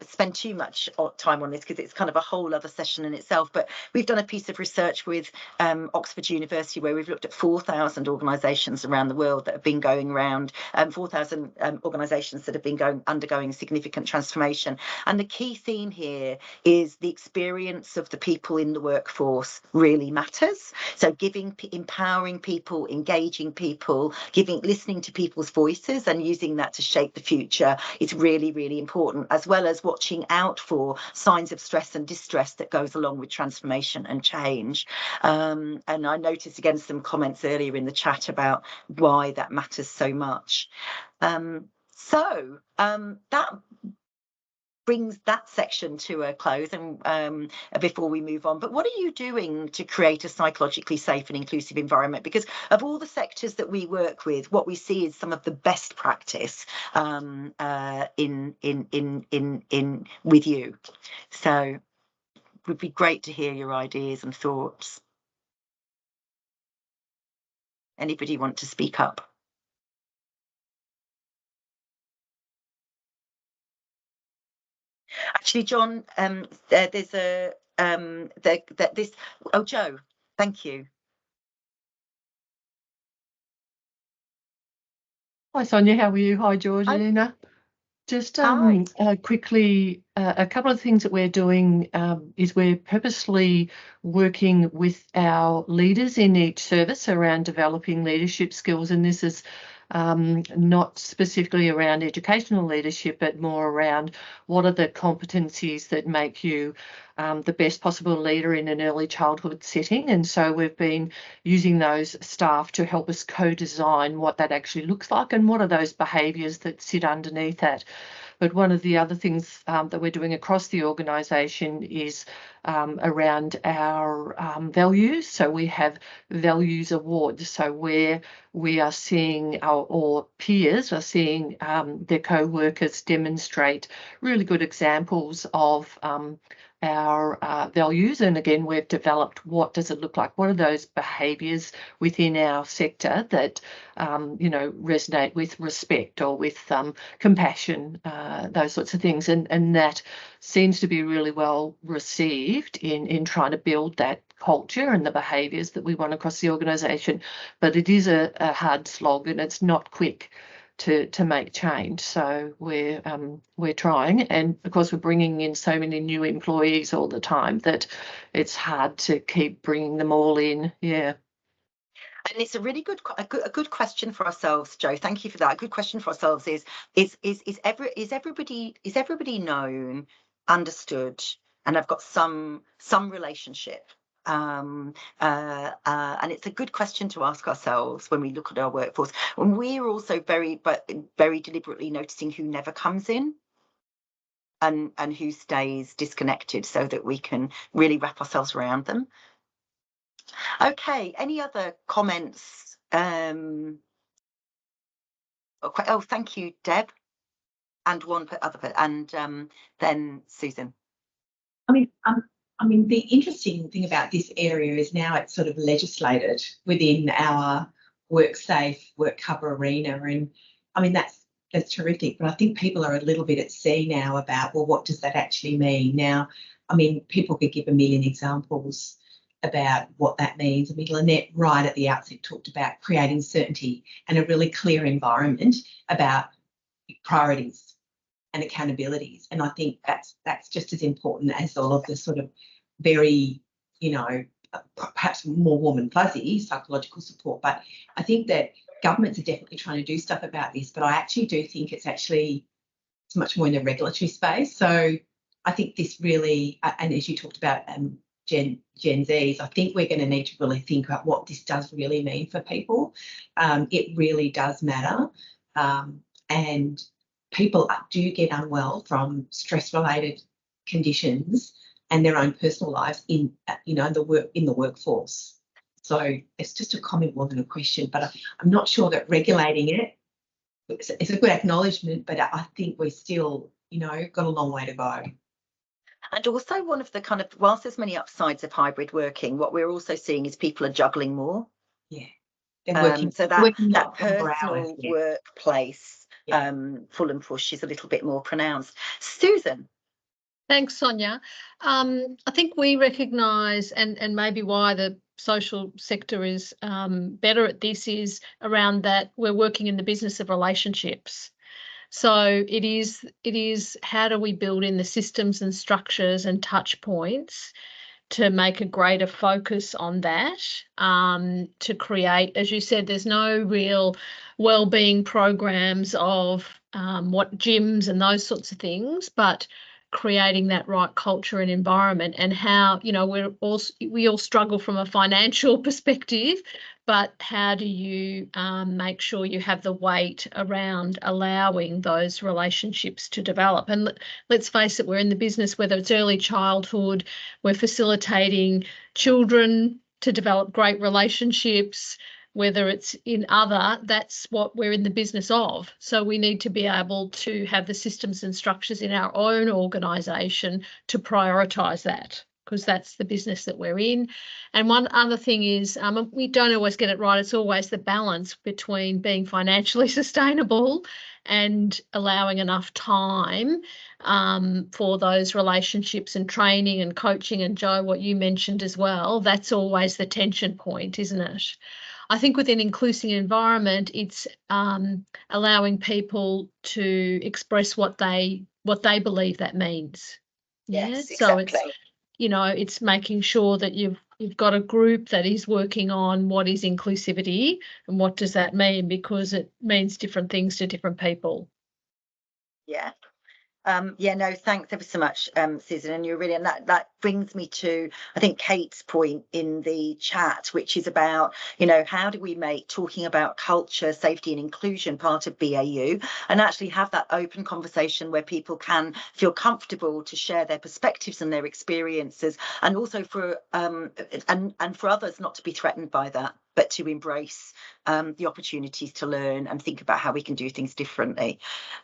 spend too much time on this because it's kind of a whole other session in itself, but we've done a piece of research with Oxford University where we've looked at 4,000 organisations around the world that have been going around, 4,000 organisations that have been undergoing significant transformation. And the key theme here is the experience of the people in the workforce really matters. So empowering people, engaging people, listening to people's voices and using that to shape the future is really, really important, as well as watching out for signs of stress and distress that goes along with transformation and change. And I noticed again some comments earlier in the chat about why that matters so much. So that brings that section to a close, and before we move on, but what are you doing to create a psychologically safe and inclusive environment? Because of all the sectors that we work with, what we see is some of the best practice in with you. So it would be great to hear your ideas and thoughts. Anybody want to speak up? Actually, John, there's a this. Oh, Joe, thank you. Hi, Sonia. How are you? Hi, Georgina. Just quickly, a couple of things that we're doing is we're purposely working with our leaders in each service around developing leadership skills, and this is not specifically around educational leadership, but more around what are the competencies that make you the best possible leader in an early childhood setting. And so we've been using those staff to help us co-design what that actually looks like and what are those behaviours that sit underneath that. But one of the other things that we're doing across the organisation is around our values. So we have values awards. So where we are seeing or peers are seeing their co-workers demonstrate really good examples of our values. And again, we've developed what does it look like? What are those behaviours within our sector that, resonate with respect or with compassion, those sorts of things. And that seems to be really well received in trying to build that culture and the behaviours that we want across the organisation. But it is a hard slog and it's not quick to make change. So we're trying, and of course we're bringing in so many new employees all the time that it's hard to keep bringing them all in. Yeah. And it's a really good question for ourselves, Joe. Thank you for that. A good question for ourselves is everybody known, understood, and have got some relationship? And it's a good question to ask ourselves when we look at our workforce. And we're also very deliberately noticing who never comes in and who stays disconnected, so that we can really wrap ourselves around them. Okay, any other comments? Oh, thank you, Deb, and then Susan. I mean, the interesting thing about this area is now it's sort of legislated within our work safe, work cover arena, and I mean that's terrific. But I think people are a little bit at sea now about, well, what does that actually mean? Now, I mean, people could give a million examples about what that means. I mean, Lynette right at the outset talked about creating certainty and a really clear environment about priorities and accountabilities. And I think that's just as important as all of the sort of very, perhaps more warm and fuzzy psychological support. But I think that governments are definitely trying to do stuff about this, but I actually do think it's much more in the regulatory space. So I think this really, and as you talked about, Gen Zs, I think we're going to need to really think about what this does really mean for people. It really does matter. And people do get unwell from stress-related conditions and their own personal lives in the workforce. So it's just a comment more than a question, but I'm not sure that regulating it, it's a good acknowledgement, but I think we're still, got a long way to go. And also one of the whilst there's many upsides of hybrid working, what we're also seeing is people are juggling more. Yeah. They're working, so that personal workplace pull and push is a little bit more pronounced. Susan. Thanks, Sonia. I think we recognise, and maybe why the social sector is better at this is around that we're working in the business of relationships. So it is how do we build in the systems and structures and touch points to make a greater focus on that, to create, as you said, there's no real wellbeing programs of what gyms and those sorts of things, but creating that right culture and environment, and how we all struggle from a financial perspective, but how do you make sure you have the weight around allowing those relationships to develop? And let's face it, we're in the business, whether it's early childhood, we're facilitating children to develop great relationships, whether it's in other, that's what we're in the business of. So we need to be able to have the systems and structures in our own organisation to prioritise that, because that's the business that we're in. And one other thing is we don't always get it right. It's always the balance between being financially sustainable and allowing enough time for those relationships and training and coaching. And Jo, what you mentioned as well, that's always the tension point, isn't it? I think with an inclusive environment, it's allowing people to express what they believe that means. Yes, So exactly. it's making sure that you've got a group that is working on what is inclusivity and what does that mean, because it means different things to different people. Yeah. Yeah, no, thanks ever so much, Susan, and you're really, and that brings me to, I think, Kate's point in the chat, which is about, how do we make talking about culture, safety and inclusion part of BAU, and actually have that open conversation where people can feel comfortable to share their perspectives and their experiences, and also for and for others not to be threatened by that, but to embrace the opportunities to learn and think about how we can do things differently.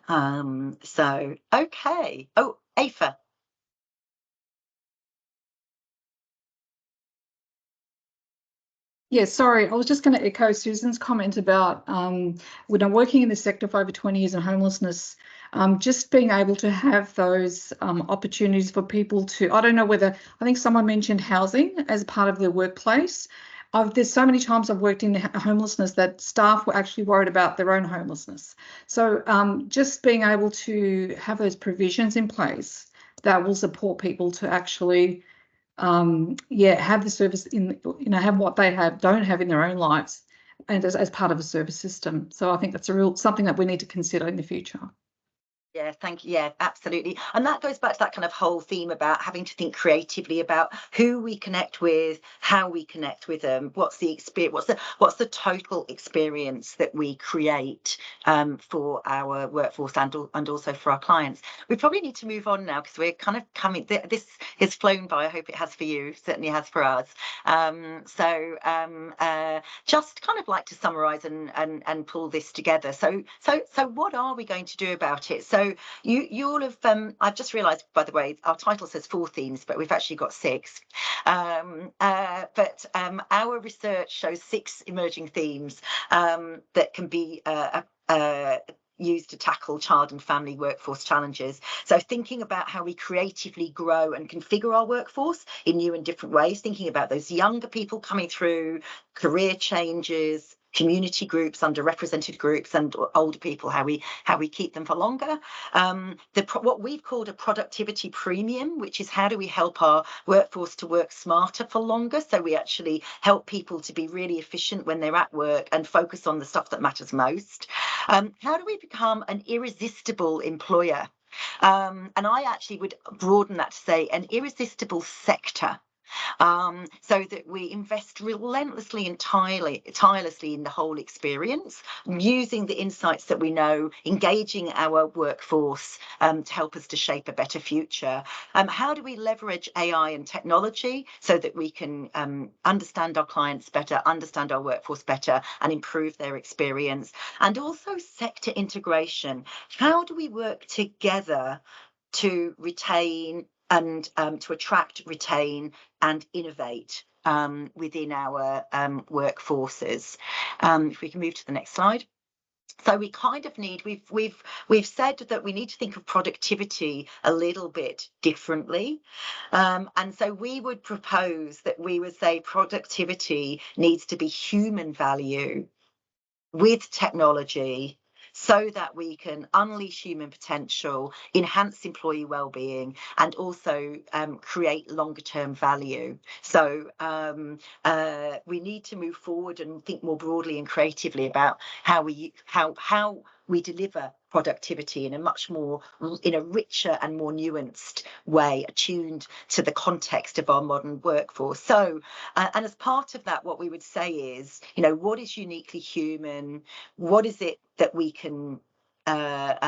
So, okay. Oh, Aoife. Yeah, sorry, I was just going to echo Susan's comment about when I'm working in the sector for over 20 years in homelessness, just being able to have those opportunities for people to, I don't know whether, I think someone mentioned housing as part of their workplace. There's so many times I've worked in homelessness that staff were actually worried about their own homelessness. So just being able to have those provisions in place that will support people to actually have the service have what they don't have in their own lives, and as part of a service system. So I think that's something that we need to consider in the future. Yeah, thank you. Yeah, absolutely. And that goes back to that kind of whole theme about having to think creatively about who we connect with, how we connect with them, what's the experience, what's the total experience that we create for our workforce and also for our clients. We probably need to move on now because we're kind of coming, this has flown by. I hope it has for you, certainly has for us. Just kind of like to summarize and pull this together. So what are we going to do about it? So you all have, I've just realised, by the way, our title says 4 themes, but we've actually got 6. But our research shows 6 emerging themes that can be used to tackle child and family workforce challenges. So thinking about how we creatively grow and configure our workforce in new and different ways, thinking about those younger people coming through, career changes, community groups, underrepresented groups, and older people, how we keep them for longer. What we've called a productivity premium, which is how do we help our workforce to work smarter for longer, so we actually help people to be really efficient when they're at work and focus on the stuff that matters most. How do we become an irresistible employer? And I actually would broaden that to say an irresistible sector. So that we invest relentlessly and tirelessly in the whole experience, using the insights that we know, engaging our workforce to help us to shape a better future. How do we leverage AI and technology so that we can understand our clients better, understand our workforce better, and improve their experience? And also sector integration. How do we work together to retain and to attract, retain, and innovate within our workforces? If we can move to the next slide. So we kind of need, we've said that we need to think of productivity a little bit differently. And so we would propose that we would say productivity needs to be human value with technology, so that we can unleash human potential, enhance employee well-being, and also create longer-term value. So we need to move forward and think more broadly and creatively about how we deliver productivity in a richer and more nuanced way, attuned to the context of our modern workforce. So, and as part of that, what we would say is, what is uniquely human? What is it that we can pass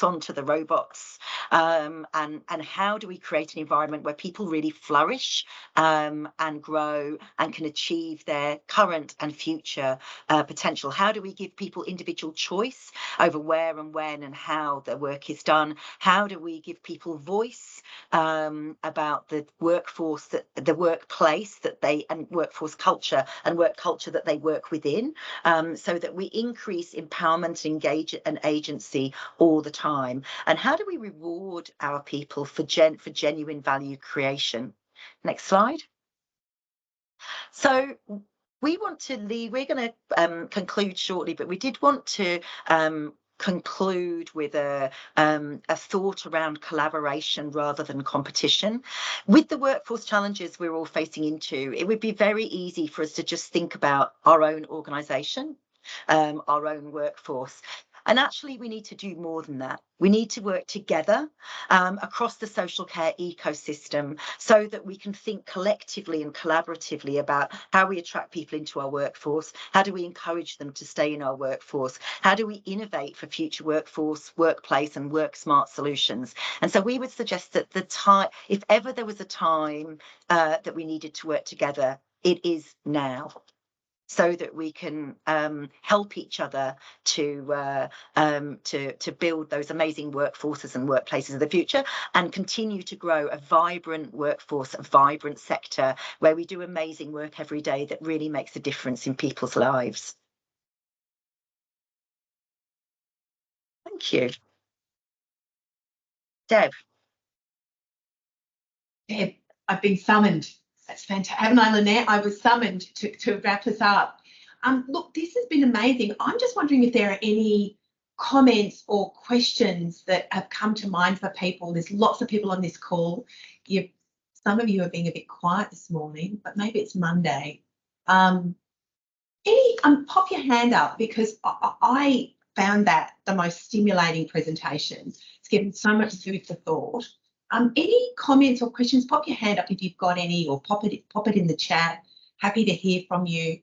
on to the robots, and how do we create an environment where people really flourish and grow and can achieve their current and future potential? How do we give people individual choice over where and when and how their work is done? How do we give people voice about the workforce, the workplace and workforce culture and work culture that they work within, so that we increase empowerment, engage and agency all the time? And how do we reward our people for genuine value creation? Next slide. So we want to leave, we're going to conclude shortly, but we did want to conclude with a thought around collaboration rather than competition. With the workforce challenges we're all facing into, it would be very easy for us to just think about our own organisation, our own workforce. And actually, we need to do more than that. We need to work together across the social care ecosystem so that we can think collectively and collaboratively about how we attract people into our workforce, how do we encourage them to stay in our workforce, how do we innovate for future workforce, workplace and work smart solutions. And so we would suggest that if ever there was a time that we needed to work together, it is now, so that we can help each other to build those amazing workforces and workplaces of the future, and continue to grow a vibrant workforce, a vibrant sector where we do amazing work every day that really makes a difference in people's lives. Thank you. Deb. Deb, I've been summoned. That's fantastic. Haven't I, Lynette? I was summoned to wrap us up. Look, this has been amazing. I'm just wondering if there are any comments or questions that have come to mind for people. There's lots of people on this call. Some of you are being a bit quiet this morning, but maybe it's Monday. Pop your hand up, because I found that the most stimulating presentation. It's given so much food for thought. Any comments or questions? Pop your hand up if you've got any, or pop it in the chat. Happy to hear from you.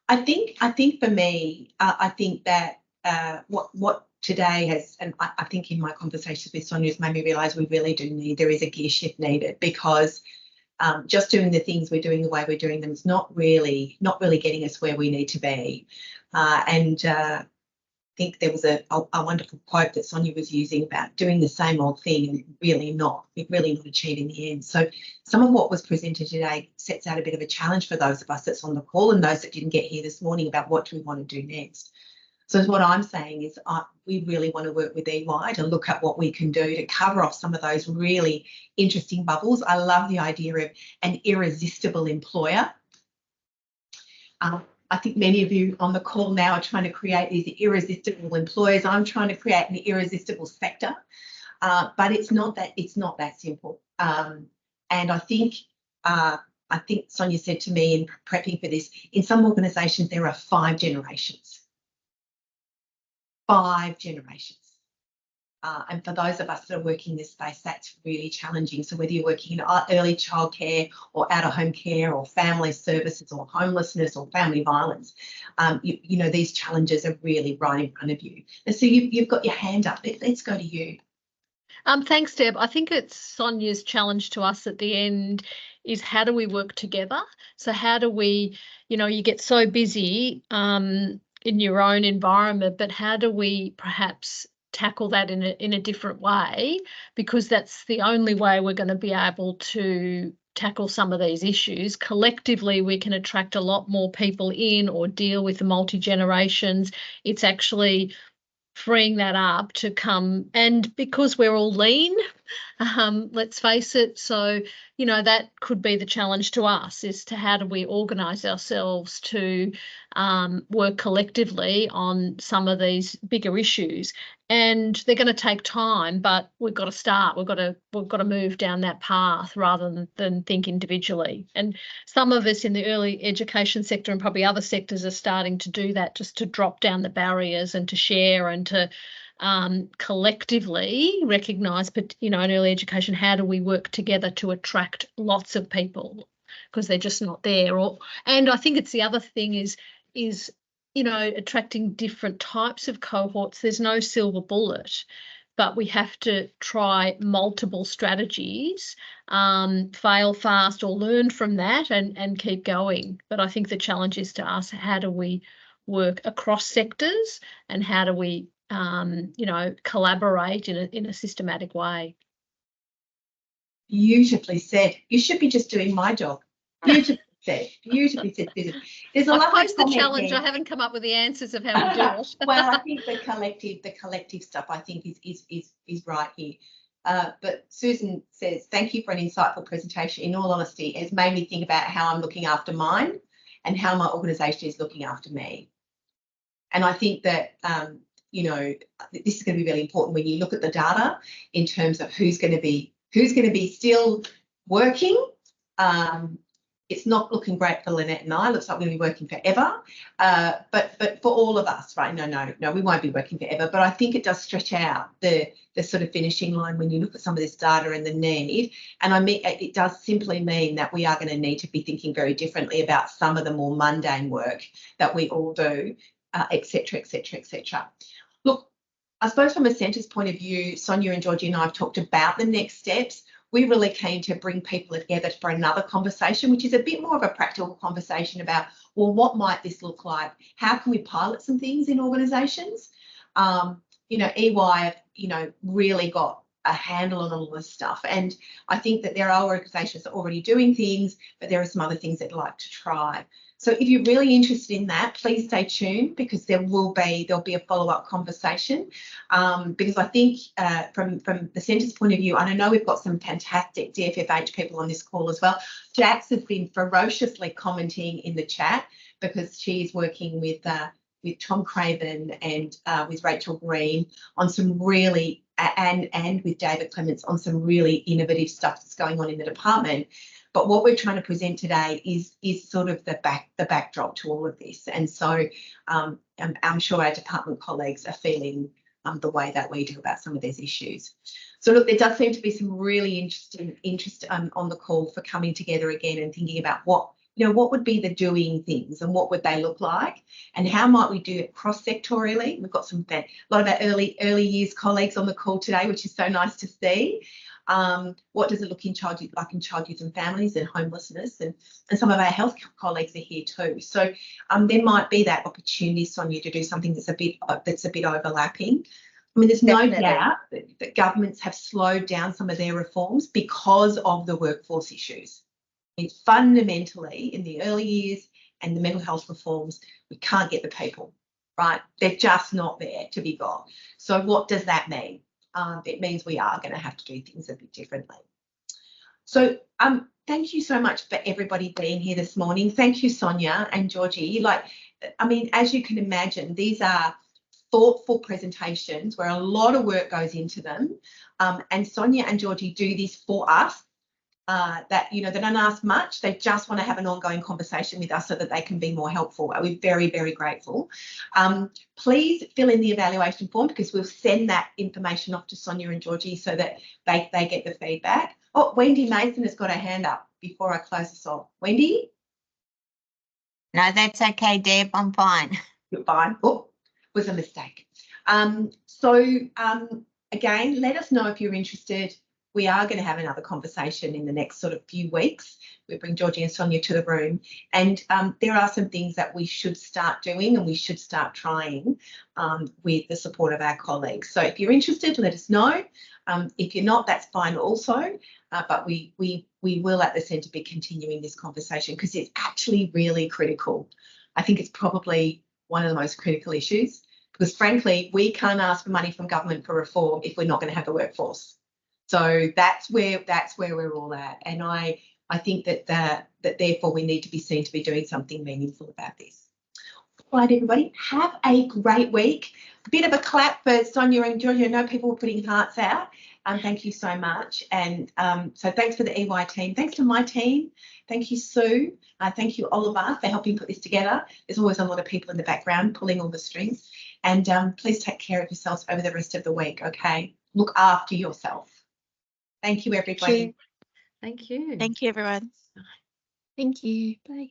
I think for me, I think that what today has, and I think in my conversations with Sonia, has made me realise there is a gear shift needed, because just doing the things we're doing the way we're doing them is not really getting us where we need to be. I think there was a wonderful quote that Sonia was using about doing the same old thing and really not achieving the end. So some of what was presented today sets out a bit of a challenge for those of us that's on the call and those that didn't get here this morning about what do we want to do next. So what I'm saying is we really want to work with EY to look at what we can do to cover off some of those really interesting bubbles. I love the idea of an irresistible employer. I think many of you on the call now are trying to create these irresistible employers. I'm trying to create an irresistible sector, but it's not that simple. And I think Sonia said to me in prepping for this, in some organisations there are 5 generations. 5 generations. And for those of us that are working in this space, that's really challenging. So whether you're working in early childcare or out-of-home care or family services or homelessness or family violence, these challenges are really right in front of you. And so you've got your hand up. Let's go to you. Thanks, Deb. I think it's Sonia's challenge to us at the end is how do we work together? So how do we, you get so busy in your own environment, but how do we perhaps tackle that in a different way, because that's the only way we're going to be able to tackle some of these issues. Collectively, we can attract a lot more people in or deal with the multi-generations. It's actually freeing that up to come, and because we're all lean, let's face it, so that could be the challenge to us, is to how do we organise ourselves to work collectively on some of these bigger issues. and they're going to take time, but we've got to start. We've got to move down that path rather than think individually. And some of us in the early education sector and probably other sectors are starting to do that, just to drop down the barriers and to share and to collectively recognise, but in early education, how do we work together to attract lots of people, because they're just not there. And I think it's the other thing is attracting different types of cohorts. There's no silver bullet, but we have to try multiple strategies, fail fast or learn from that and keep going. But I think the challenge is to ask, how do we work across sectors and how do we collaborate in a systematic way? Beautifully said. You should be just doing my job. Beautifully said. Beautifully said. There's a I posed the comment challenge. there. I haven't come up with the answers of how we do it. Well, I think the collective stuff, I think, is right here. But Susan says, thank you for an insightful presentation. In all honesty, it's made me think about how I'm looking after mine and how my organisation is looking after me. And I think that this is going to be really important when you look at the data in terms of who's going to be still working. It's not looking great for Lynette and I. Looks like we're going to be working forever. But for all of us, right? No, we won't be working forever. But I think it does stretch out the sort of finishing line when you look at some of this data and the need. And I mean, it does simply mean that we are going to need to be thinking very differently about some of the more mundane work that we all do, et cetera, et cetera, et cetera. Look, I suppose from a centre's point of view, Sonia and Georgina and I have talked about the next steps. We're really keen to bring people together for another conversation, which is a bit more of a practical conversation about, well, what might this look like? How can we pilot some things in organisations? EY have, really got a handle on all this stuff. And I think that there are organisations that are already doing things, but there are some other things they'd like to try. So if you're really interested in that, please stay tuned, because there'll be a follow-up conversation. Because I think from the centre's point of view, and I know we've got some fantastic DFFH people on this call as well. Jax has been ferociously commenting in the chat because she's working with Tom Craven and with Rachel Green on some really, and with David Clements on some really innovative stuff that's going on in the department. But what we're trying to present today is sort of the backdrop to all of this. And so I'm sure our department colleagues are feeling the way that we do about some of these issues. So look, there does seem to be some really interest on the call for coming together again and thinking about what would be the doing things and what would they look like and how might we do it cross-sectorially. We've got a lot of our early years colleagues on the call today, which is so nice to see. What does it look like in child, youth and families and homelessness, and some of our health colleagues are here too. So there might be that opportunity, Sonia, to do something that's a bit overlapping. I mean, there's no doubt that governments have slowed down some of their reforms because of the workforce issues. I mean, fundamentally, in the early years and the mental health reforms, we can't get the people, right? They're just not there to be got. So what does that mean? It means we are going to have to do things a bit differently. So thank you so much for everybody being here this morning. Thank you, Sonia and Georgie. As you can imagine, these are thoughtful presentations where a lot of work goes into them. And Sonia and Georgie do this for us. They don't ask much. They just want to have an ongoing conversation with us so that they can be more helpful. We're very, very grateful. Please fill in the evaluation form because we'll send that information off to Sonia and Georgie so that they get the feedback. Oh, Wendy Mason has got her hand up before I close this off. Wendy? No, that's okay, Deb. I'm fine. You're fine. Oh, was a mistake. Again, let us know if you're interested. We are going to have another conversation in the next sort of few weeks. We bring Georgie and Sonia to the room, and there are some things that we should start doing and we should start trying with the support of our colleagues. So if you're interested, let us know. If you're not, that's fine also. But we will at the centre be continuing this conversation because it's actually really critical. I think it's probably one of the most critical issues because, frankly, we can't ask for money from government for reform if we're not going to have the workforce. So that's where we're all at, and I think that therefore we need to be seen to be doing something meaningful about this. All right, everybody, have a great week. A bit of a clap for Sonia and Georgia. I know people were putting hearts out. Thank you so much. And so thanks for the EY team. Thanks to my team. Thank you, Sue. Thank you, Oliver, for helping put this together. There's always a lot of people in the background pulling all the strings. And please take care of yourselves over the rest of the week, okay? Look after yourself. Thank you, everybody. Thank you. Thank you, everyone. Thank you. Bye.